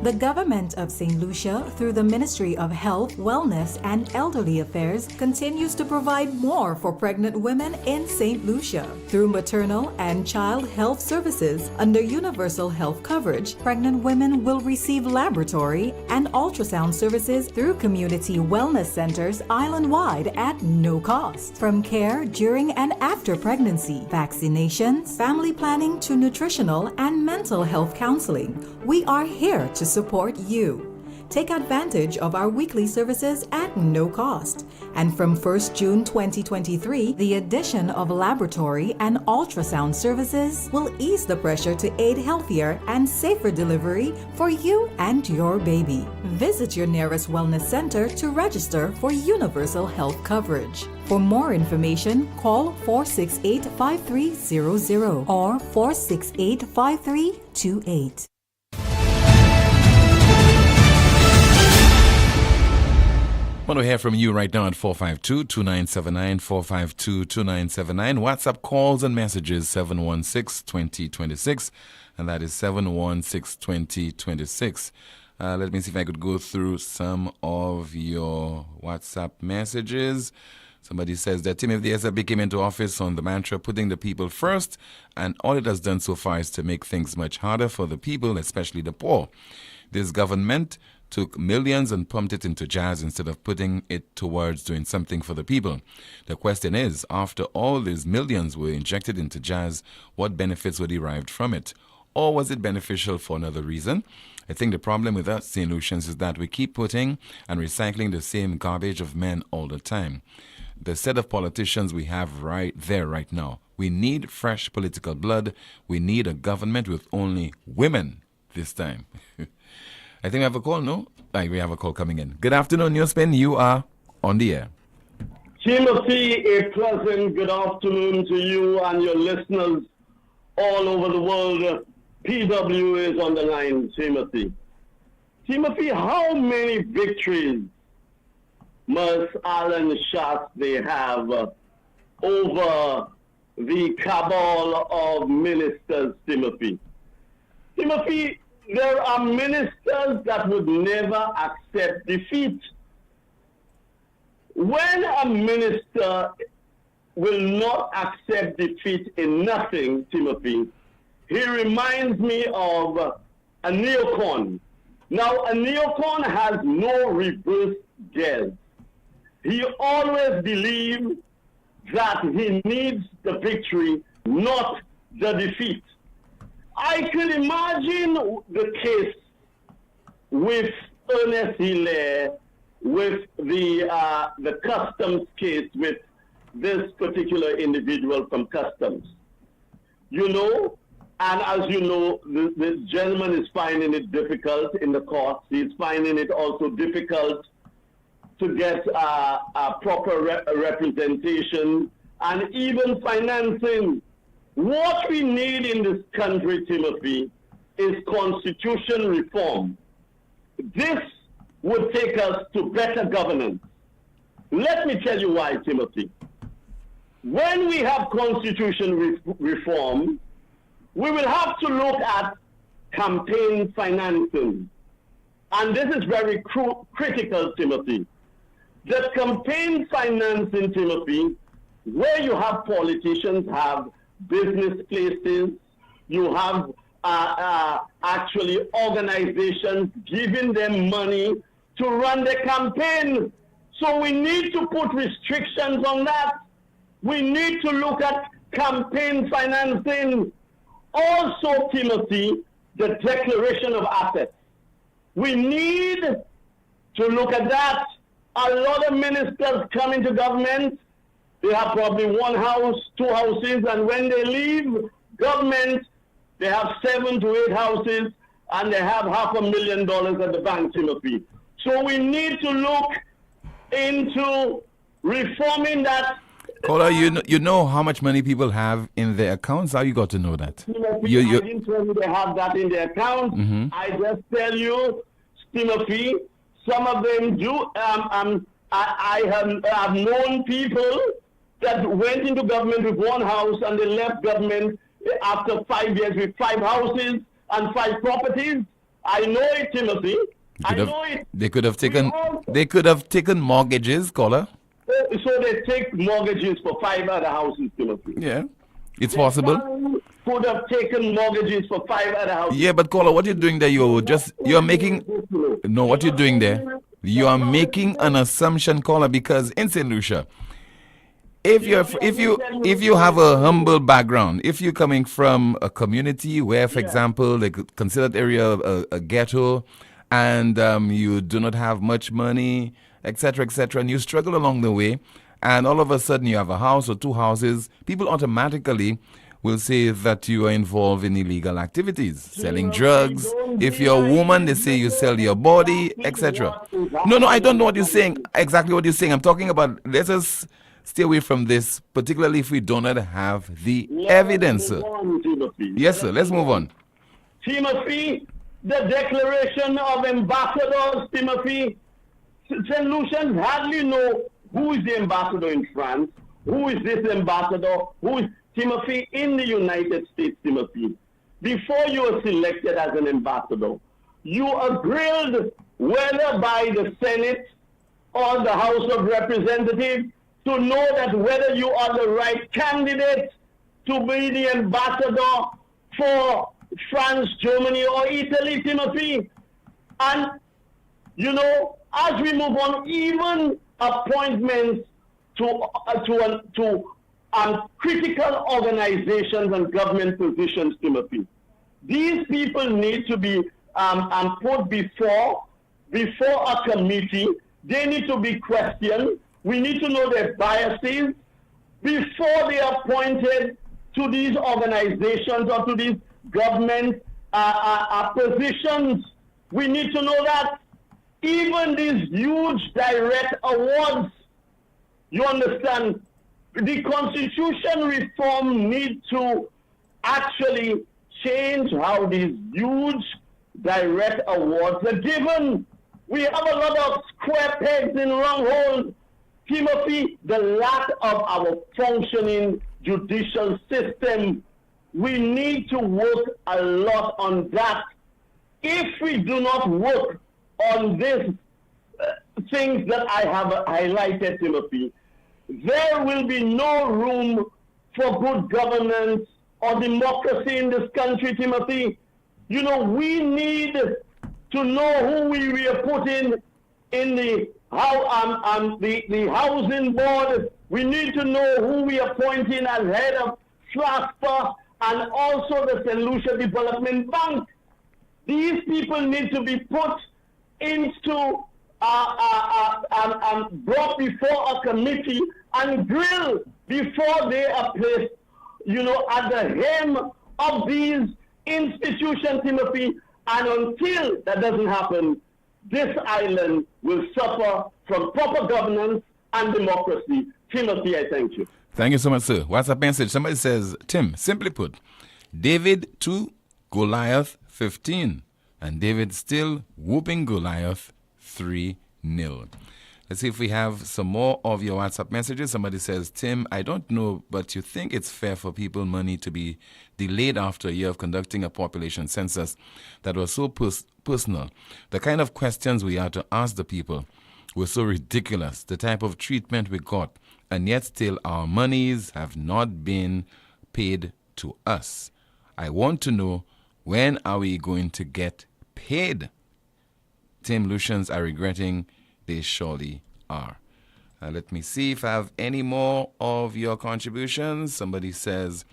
The government of St. Lucia, through the Ministry of Health, Wellness, and Elderly Affairs, continues to provide more for pregnant women in St. Lucia. Through maternal and child health services under universal health coverage, pregnant women will receive laboratory and ultrasound services through community wellness centers island-wide at no cost. From care during and after pregnancy, vaccinations, family planning to nutritional and mental health counseling, we are here to support you. Take advantage of our weekly services at no cost. And from 1st June 2023, the addition of laboratory and ultrasound services will ease the pressure to aid healthier and safer delivery for you and your baby. Visit your nearest wellness center to register for universal health coverage. For more information, call 468-5300 or 468-5328. I want to hear from you right now at 452-2979, 452-2979. WhatsApp calls and messages 716-2026, and that is 716-2026. Let me see if I could go through some of your WhatsApp messages. Somebody says that Tim, if the SFB came into office on the mantra putting the people first, and all it has done so far is to make things much harder for the people, especially the poor. This government took millions and pumped it into jazz instead of putting it towards doing something for the people. The question is, after all these millions were injected into jazz, what benefits were derived from it? Or was it beneficial for another reason? I think the problem with us St. Lucians is that we keep putting and recycling the same garbage of men all the time. The set of politicians we have right there right now. We need fresh political blood. We need a government with only women this time. I think we have a call, no? We have a call coming in. Good afternoon, NewsSpin. You are on the air. Timothy, a pleasant good afternoon to you and your listeners all over the world. PW is on the line, Timothy. Timothy, how many victories must Alan Shastri have over the cabal of ministers, Timothy? Timothy, there are ministers that would never accept defeat. When a minister will not accept defeat in nothing, Timothy, he reminds me of a neocon. Now, a neocon has no reverse gears. He always believes that he needs the victory, not the defeat. I could imagine the case with Ernest Hilaire, with the customs case with this particular individual from customs. You know, and as you know, this gentleman is finding it difficult in the courts. He's finding it also difficult to get a proper representation and even financing. What we need in this country, Timothy, is constitution reform. This would take us to better governance. Let me tell you why, Timothy. When we have constitution reform, we will have to look at campaign financing. And this is very critical, Timothy. The campaign financing, Timothy, where you have politicians have business places, you have actually organizations giving them money to run the campaign. So we need to put restrictions on that. We need to look at campaign financing. Also, Timothy, the declaration of assets. We need to look at that A lot of ministers come into government, they have probably one house, two houses, and when they leave government, they have 7 to 8 houses, and they have $500,000 at the bank, Timothy. So we need to look into reforming that. Caller, you know how much money people have in their accounts? How you got to know that? Timothy, I didn't tell you they have that in their account. Mhm. I just tell you, Timothy, some of them do. I have known people that went into government with one house and they left government after 5 years with 5 houses and 5 properties. I know it, Timothy. I know it. They could have taken mortgages, caller. So they take mortgages for 5 other houses, Timothy. Yeah, it's possible. Could have taken mortgages for 5 other houses. Yeah, but caller, what you're doing there, you're making. No, what you're doing there, you are making an assumption, caller, because in St. Lucia, if you have a humble background, if you're coming from a community where, for example, they could consider that area a ghetto, and you do not have much money, etc., and you struggle along the way, and all of a sudden you have a house or 2 houses, people automatically will say that you are involved in illegal activities, selling drugs. If you're a woman, they say you sell your body, etc. No, I don't know what you're saying, exactly what you're saying. I'm talking about, let us stay away from this, particularly if we do not have the evidence. Yes, sir, let's move on. Timothy, the declaration of ambassadors, Timothy, St. Lucians hardly know who is the ambassador in France, who is this ambassador, who is Timothy in the United States, Timothy. Before you are selected as an ambassador, you are grilled whether by the Senate or the House of Representatives to know that whether you are the right candidate to be the ambassador for France, Germany, or Italy, Timothy. And, you know, as we move on, even appointments to critical organizations and government positions, Timothy. These people need to be put before a committee. They need to be questioned. We need to know their biases before they are appointed to these organizations or to these government positions. We need to know that even these huge direct awards, you understand, the constitution reform needs to actually change how these huge direct awards are given. We have a lot of square pegs in round holes. Timothy, the lack of our functioning judicial system, we need to work a lot on that. If we do not work on these things that I have highlighted, Timothy, there will be no room for good governance or democracy in this country, Timothy. You know, we need to know who we are putting in the housing board. We need to know who we are appointing as head of SLASPA and also the St. Lucia Development Bank. These people need to be put into brought before a committee and grilled before they are placed, you know, at the hem of these institutions, Timothy. And until that doesn't happen, this island will suffer from proper governance and democracy. Timothy, I thank you. Thank you so much, sir. WhatsApp message. Somebody says, Tim, simply put, David 2, Goliath 15. And David still whooping Goliath 3-0. Let's see if we have some more of your WhatsApp messages. Somebody says, Tim, I don't know, but you think it's fair for people money to be delayed after a year of conducting a population census that was so personal. The kind of questions we had to ask the people were so ridiculous, the type of treatment we got, and yet still our monies have not been paid to us. I want to know, when are we going to get paid? Tim, Lucians are regretting, they surely are. Let me see if I have any more of your contributions. Somebody says,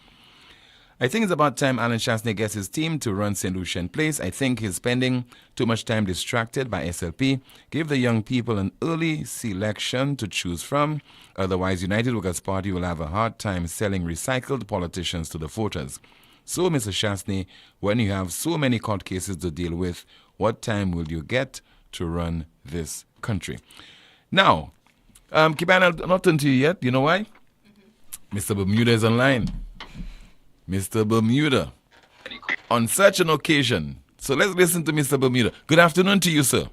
I think it's about time Alan Chasney gets his team to run St. Lucia in place. I think he's spending too much time distracted by SLP. Give the young people an early selection to choose from. Otherwise, United Workers' Party will have a hard time selling recycled politicians to the voters. So, Mr. Chasney, when you have so many court cases to deal with, what time will you get to run this country? Now, Kibana, I'm not turn to you yet. You know why? Mr. Bermuda is online. Mr. Bermuda. On such an occasion. So let's listen to Mr. Bermuda. Good afternoon to you, sir.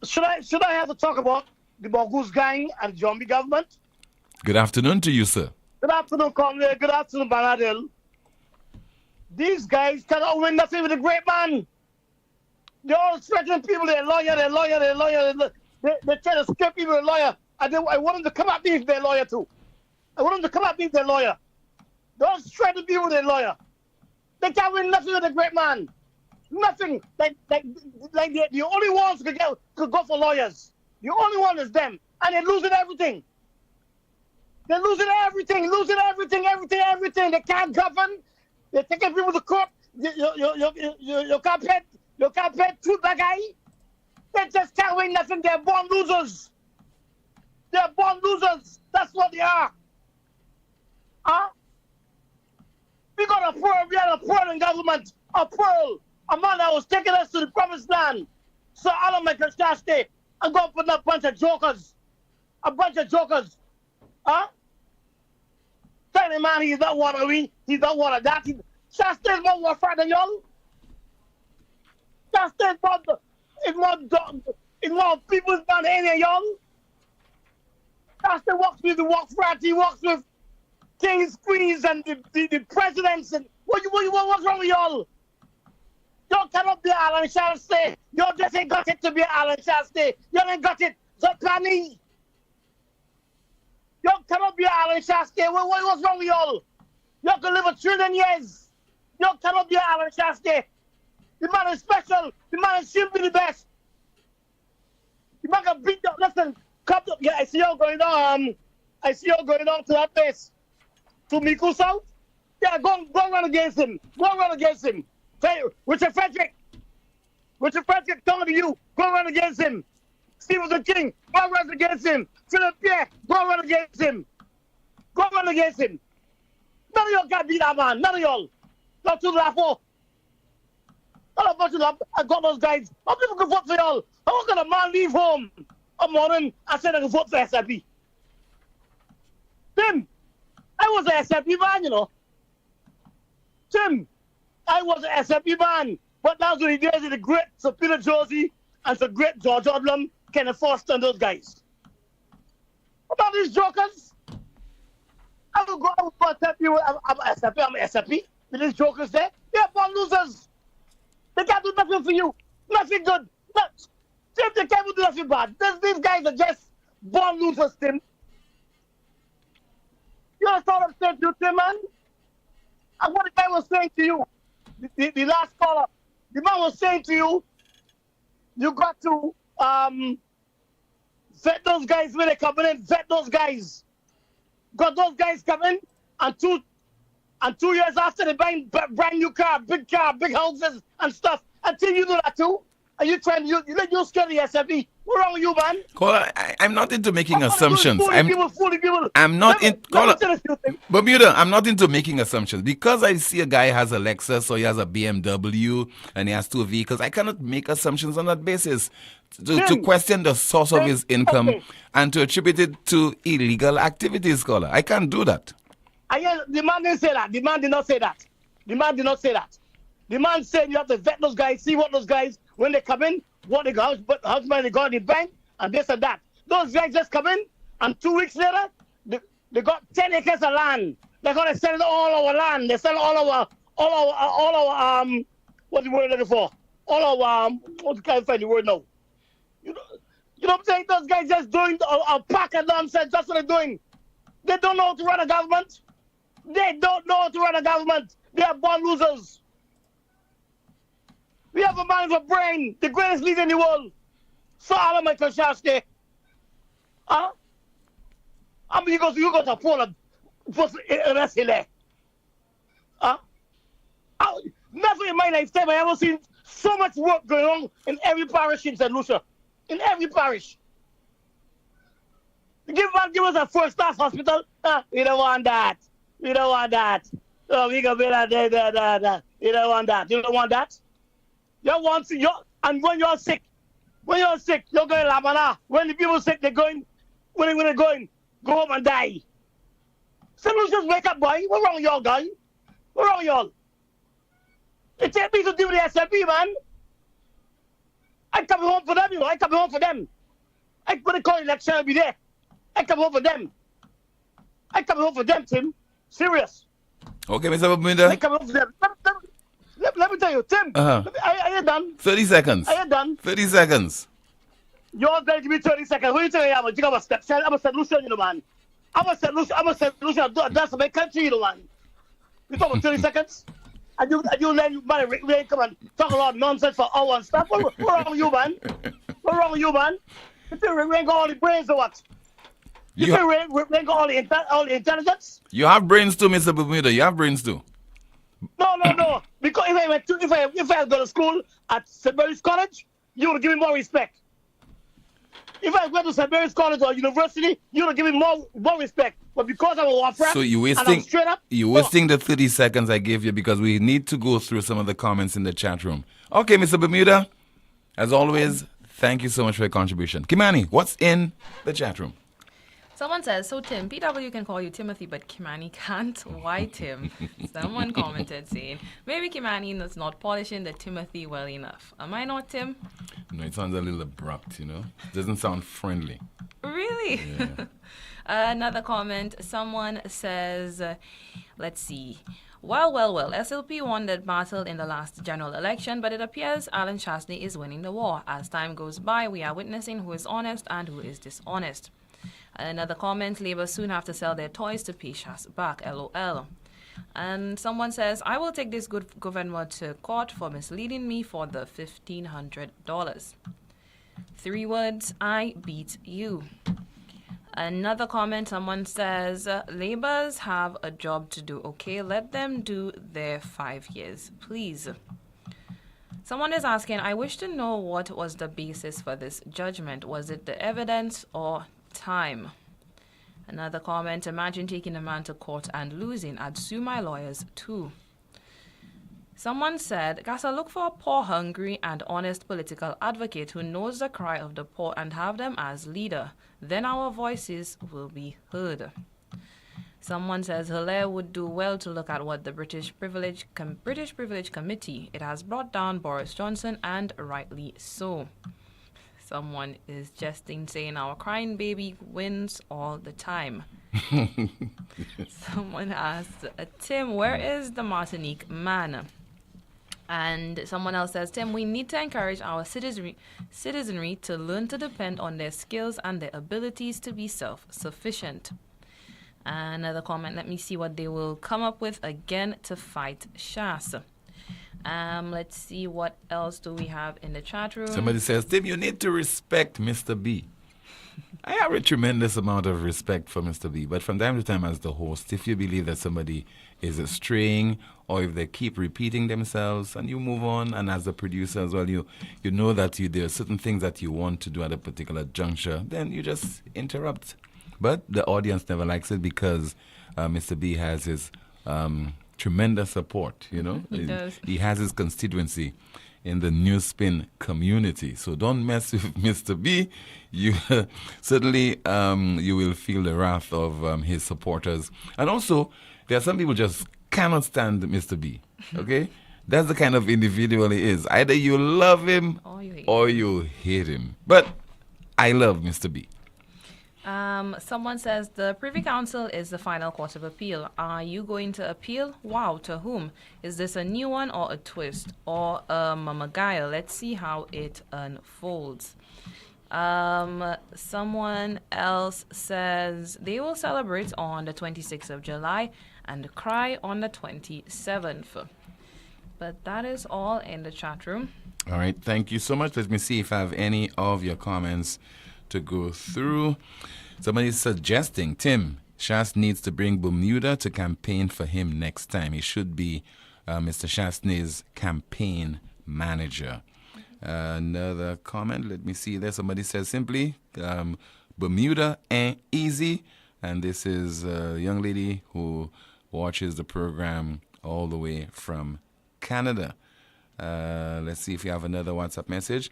Should I have to talk about the Mongoose gang and the zombie government? Good afternoon to you, sir. Good afternoon, Conway. Good afternoon, Banadil. These guys cannot win nothing with a great man. They're all threatening people. They're lawyer. They try to skip people a lawyer. I want them to come at me if they're lawyer too. I want them to come at me if they're lawyer. They're all threatening people with their lawyer. They can't win nothing with a great man. Nothing. Like the only ones could go for lawyers. The only one is them. And they're losing everything. They're losing everything. They can't govern. They're taking people to court. You can't pay truth that guy. They just can't win nothing. They're born losers. They're born losers. That's what they are. Huh? We had a pearl in government. A pearl. A man that was taking us to the promised land. So Alan Shasney, I'm going to put a bunch of jokers. Huh? Tell the man he's not one of we. He's not one of that. Shasney is more warfare than y'all. Shasney is more people than any of y'all. Shasney walks with the walk frat. He walks with kings, queens, and the presidents. And what's wrong with y'all? Y'all cannot be Alan Chasney. Y'all just ain't got it to be Alan Chasney. Y'all ain't got it. So planning. Y'all cannot be Alan Chasney. What's wrong with y'all? Y'all can live 1 trillion years. Y'all cannot be Alan Chasney. The man is special. The man should be the best. The man can beat up. Listen, come up. Yeah, I see y'all going on. To that place. To Miku South. Yeah, go run against him. Richard Frederick, talking to you. Go run against him. Stevenson King, go run against him. Philip Pierre, go run against him. None of y'all can beat that man. None of y'all. Not to laugh for. Not a bunch of laugh. I got those guys. How people can vote for y'all? How can a man leave home a morning and say they can vote for SLP? Tim, I was an SLP man, you know. Tim, I was an SLP man. But that's what he did in the great Sir Peter Josie and Sir great George Odlum, Kenneth Foster, and those guys. What about these jokers? I will go tell people I'm SLP. With these jokers there, they're born losers. They can't do nothing for you. Nothing good. Tim, they can't do nothing bad. These guys are just born losers, Tim. You understand what I'm saying to you, Tim, man? And what the guy was saying to you, the last caller, the man was saying to you, you got to vet those guys when they come in, vet those guys. Got those guys come in, and 2 years after they buy brand new car, big houses and stuff. Until you do that too, and you scare the SFE. What's wrong with you, man? Caller, I'm not into making assumptions. Fooling people. I'm not in. Caller, Bermuda, I'm not into making assumptions. Because I see a guy has a Lexus or he has a BMW and he has 2 vehicles, I cannot make assumptions on that basis. To question the source of his income and to attribute it to illegal activities, caller. I can't do that. The man didn't say that. The man did not say that. The man said you have to vet those guys, see what those guys, when they come in, what they got, how much they got in the bank, and this and that. Those guys just come in, and 2 weeks later, they got 10 acres of land. They're gonna sell all our land. They sell all our what's the word I'm looking for? All our what can't find the word now. You know what I'm saying? Those guys just doing a pack of nonsense. That's what they're doing. They don't know how to run a government. They are born losers. We have a man with a brain, the greatest leader in the world. So Alan Shasney. Huh? I mean, you go to Poland, arrest him there. Never in my lifetime I ever seen so much work going on in every parish in St. Lucia. In every parish. Give us a first-class hospital. We don't want that. We don't want that. Oh, we can be that. You don't want that. You don't want that. You want to, and when you're sick, you're going to Lamana. When the people sick, they're going, when they're going, go home and die. So just wake up, boy. What's wrong with y'all, guy? What's wrong with y'all? It take me to do with the SLP, man. I come home for them, I come home for them. When they call election, I'll be there. I come home for them. I come home for them, Tim. Serious. Okay, Mr. Bermuda. I come home for them. Let me tell you, Tim. Are you done? 30 seconds. Are you done? 30 seconds. You're going to give me 30 seconds. What are you telling me? I'm a step. I'm a St. Lucian, you know, man. I'm a St. Lucian. That's my country, you know, man. You talk about 30 seconds? And you let you man come and talk a lot of nonsense for hours and stuff. What's wrong with you, man? What's wrong with you, man? You think we ain't got all the brains or what? You think we ain't got all the intelligence? You have brains too, Mr. Bermuda. You have brains too. No. Because if I go to school at St. Mary's College, you would give me more respect. If I went to St. Mary's College or university, you would give me more respect. But because I'm a warfare, so you're wasting the 30 seconds I gave you because we need to go through some of the comments in the chat room. Okay, Mr. Bermuda, as always, thank you so much for your contribution. Kimani, what's in the chat room? Someone says, so Tim, PW can call you Timothy, but Kimani can't. Why Tim? Someone commented saying, maybe Kimani is not polishing the Timothy well enough. Am I not, Tim? No, it sounds a little abrupt, you know? It doesn't sound friendly. Really? Yeah. Another comment, someone says, let's see. Well, SLP won that battle in the last general election, but it appears Alan Chastney is winning the war. As time goes by, we are witnessing who is honest and who is dishonest. Another comment, Labour soon have to sell their toys to pay Shas back, LOL. And someone says, I will take this good governor to court for misleading me for the $1,500. 3 words, I beat you. Another comment, someone says, Labours have a job to do, okay? Let them do their 5 years, please. Someone is asking, I wish to know what was the basis for this judgment. Was it the evidence or time? Another comment, imagine taking a man to court and losing. I'd sue my lawyers too. Someone said, Gasa, look for a poor, hungry, and honest political advocate who knows the cry of the poor and have them as leader. Then our voices will be heard. Someone says, Hilaire would do well to look at what the British Privilege Committee, it has brought down Boris Johnson, and rightly so. Someone is jesting, saying our crying baby wins all the time. Someone asked, Tim, where is the Martinique man? And someone else says, Tim, we need to encourage our citizenry to learn to depend on their skills and their abilities to be self-sufficient. Another comment, let me see what they will come up with again to fight Shas. Let's see what else do we have in the chat room. Somebody says, Tim, you need to respect Mr. B. I have a tremendous amount of respect for Mr. B, but from time to time as the host, if you believe that somebody is straying or if they keep repeating themselves and you move on, and as the producer as well, you know that there are certain things that you want to do at a particular juncture, then you just interrupt. But the audience never likes it because Mr. B has his tremendous support, you know. He does. He has his constituency in the NewsSpin community. So don't mess with Mr. B. You certainly you will feel the wrath of his supporters. And also, there are some people just cannot stand Mr. B. Okay? That's the kind of individual he is. Either you love him or you hate him. But I love Mr. B. Someone says the Privy Council is the final court of appeal. Are you going to appeal? Wow, to whom? Is this a new one or a twist or a mamagaya? Let's see how it unfolds. Someone else says they will celebrate on the 26th of July and cry on the 27th. But that is all in the chat room. All right, thank you so much. Let me see if I have any of your comments to go through. Somebody's suggesting, Tim, Shas needs to bring Bermuda to campaign for him next time. He should be Mr. Chastney's campaign manager. Another comment, let me see there. Somebody says simply, Bermuda ain't easy. And this is a young lady who watches the program all the way from Canada. Let's see if we have another WhatsApp message.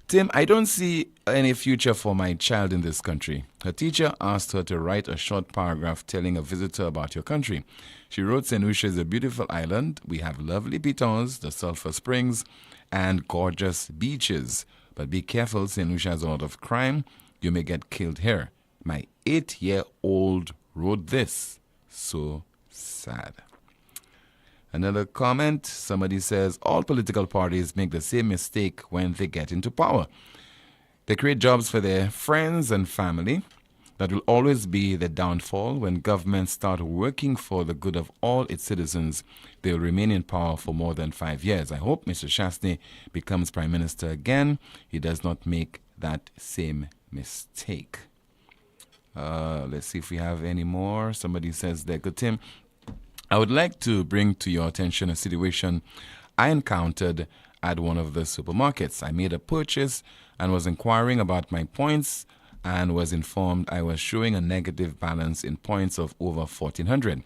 Tim, I don't see any future for my child in this country. Her teacher asked her to write a short paragraph telling a visitor about your country. She wrote, St. Lucia is a beautiful island. We have lovely pitons, the sulfur springs, and gorgeous beaches. But be careful, St. Lucia has a lot of crime. You may get killed here. My 8-year-old wrote this. So sad. Another comment, somebody says, all political parties make the same mistake when they get into power. They create jobs for their friends and family. That will always be the downfall. When governments start working for the good of all its citizens, they will remain in power for more than 5 years. I hope Mr. Chastney becomes Prime Minister again. He does not make that same mistake. Let's see if we have any more. Somebody says there, good Tim, I would like to bring to your attention a situation I encountered at one of the supermarkets. I made a purchase and was inquiring about my points and was informed I was showing a negative balance in points of over 1,400.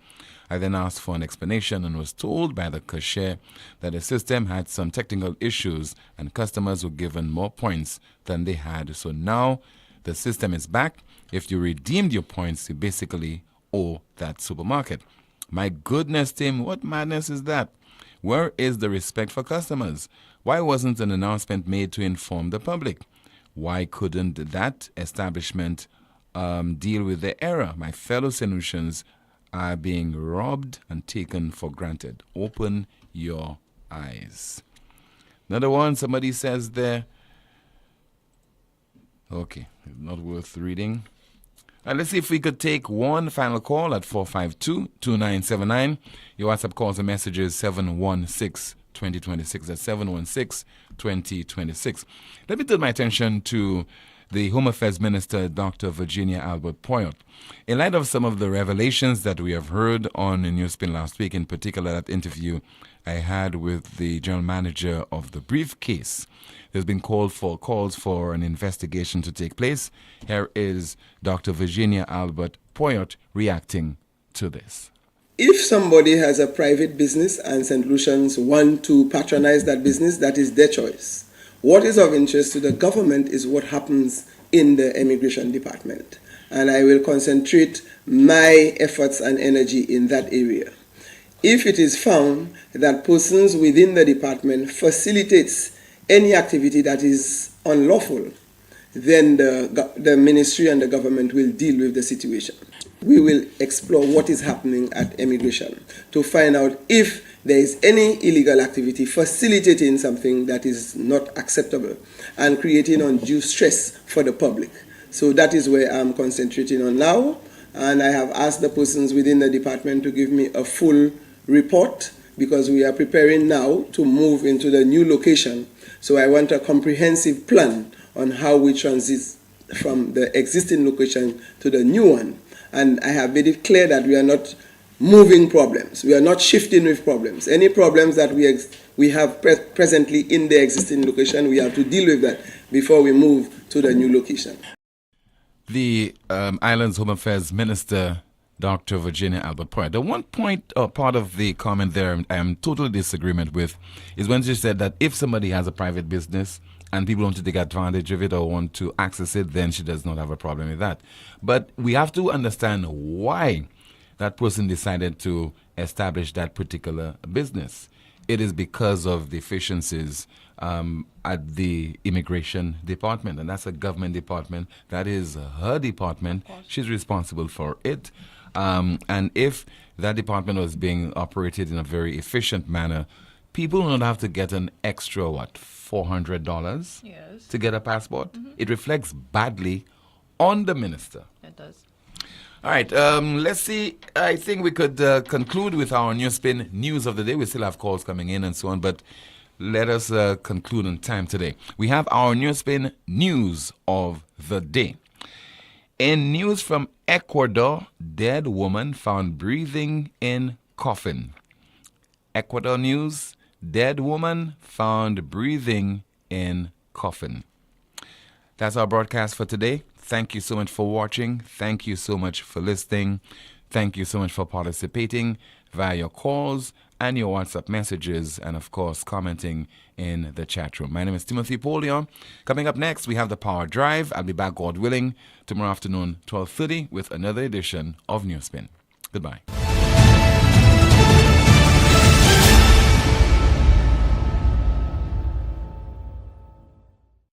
I then asked for an explanation and was told by the cashier that the system had some technical issues and customers were given more points than they had. So now the system is back. If you redeemed your points, you basically owe that supermarket. My goodness, Tim, what madness is that? Where is the respect for customers? Why wasn't an announcement made to inform the public? Why couldn't that establishment deal with the error? My fellow St. Lucians are being robbed and taken for granted. Open your eyes. Another one, somebody says there. Okay, not worth reading. Let's see if we could take one final call at 452-2979. Your WhatsApp calls and messages 716-2026. That's 716-2026. Let me turn my attention to the Home Affairs Minister, Dr. Virginia Albert Poyot. In light of some of the revelations that we have heard on NewsSpin last week, in particular that interview I had with the general manager of the briefcase, there's been calls for an investigation to take place. Here is Dr. Virginia Albert Poyot reacting to this. If somebody has a private business and St. Lucians want to patronize that business, that is their choice. What is of interest to the government is what happens in the immigration department. And I will concentrate my efforts and energy in that area. If it is found that persons within the department facilitates any activity that is unlawful, then the ministry and the government will deal with the situation. We will explore what is happening at immigration to find out if there is any illegal activity facilitating something that is not acceptable and creating undue stress for the public. So that is where I'm concentrating on now, and I have asked the persons within the department to give me a full report because we are preparing now to move into the new location. So I want a comprehensive plan on how we transit from the existing location to the new one. And I have made it clear that we are not moving problems. We are not shifting with problems. Any problems that we have presently in the existing location, we have to deal with that before we move to the new location. The Islands Home Affairs Minister, Dr. Virginia Albert Poyot. The one point or part of the comment there I am totally disagreement with is when she said that if somebody has a private business and people want to take advantage of it or want to access it, then she does not have a problem with that. But we have to understand why that person decided to establish that particular business. It is because of the efficiencies at the immigration department, and that's a government department. That is her department. She's responsible for it. And if that department was being operated in a very efficient manner, people don't have to get an extra, $400 to get a passport. Mm-hmm. It reflects badly on the minister. It does. All right, let's see. I think we could conclude with our NewsSpin news of the day. We still have calls coming in and so on, but let us conclude on time today. We have our NewsSpin news of the day. In news from Ecuador, dead woman found breathing in coffin. Ecuador news, dead woman found breathing in coffin. That's our broadcast for today. Thank you so much for watching. Thank you so much for listening. Thank you so much for participating via your calls and your WhatsApp messages, and of course commenting in the chat room. My name is Timothy Poleon. Coming up next, we have the Power Drive. I'll be back, God willing, tomorrow afternoon, 12:30, with another edition of NewsSpin. Goodbye.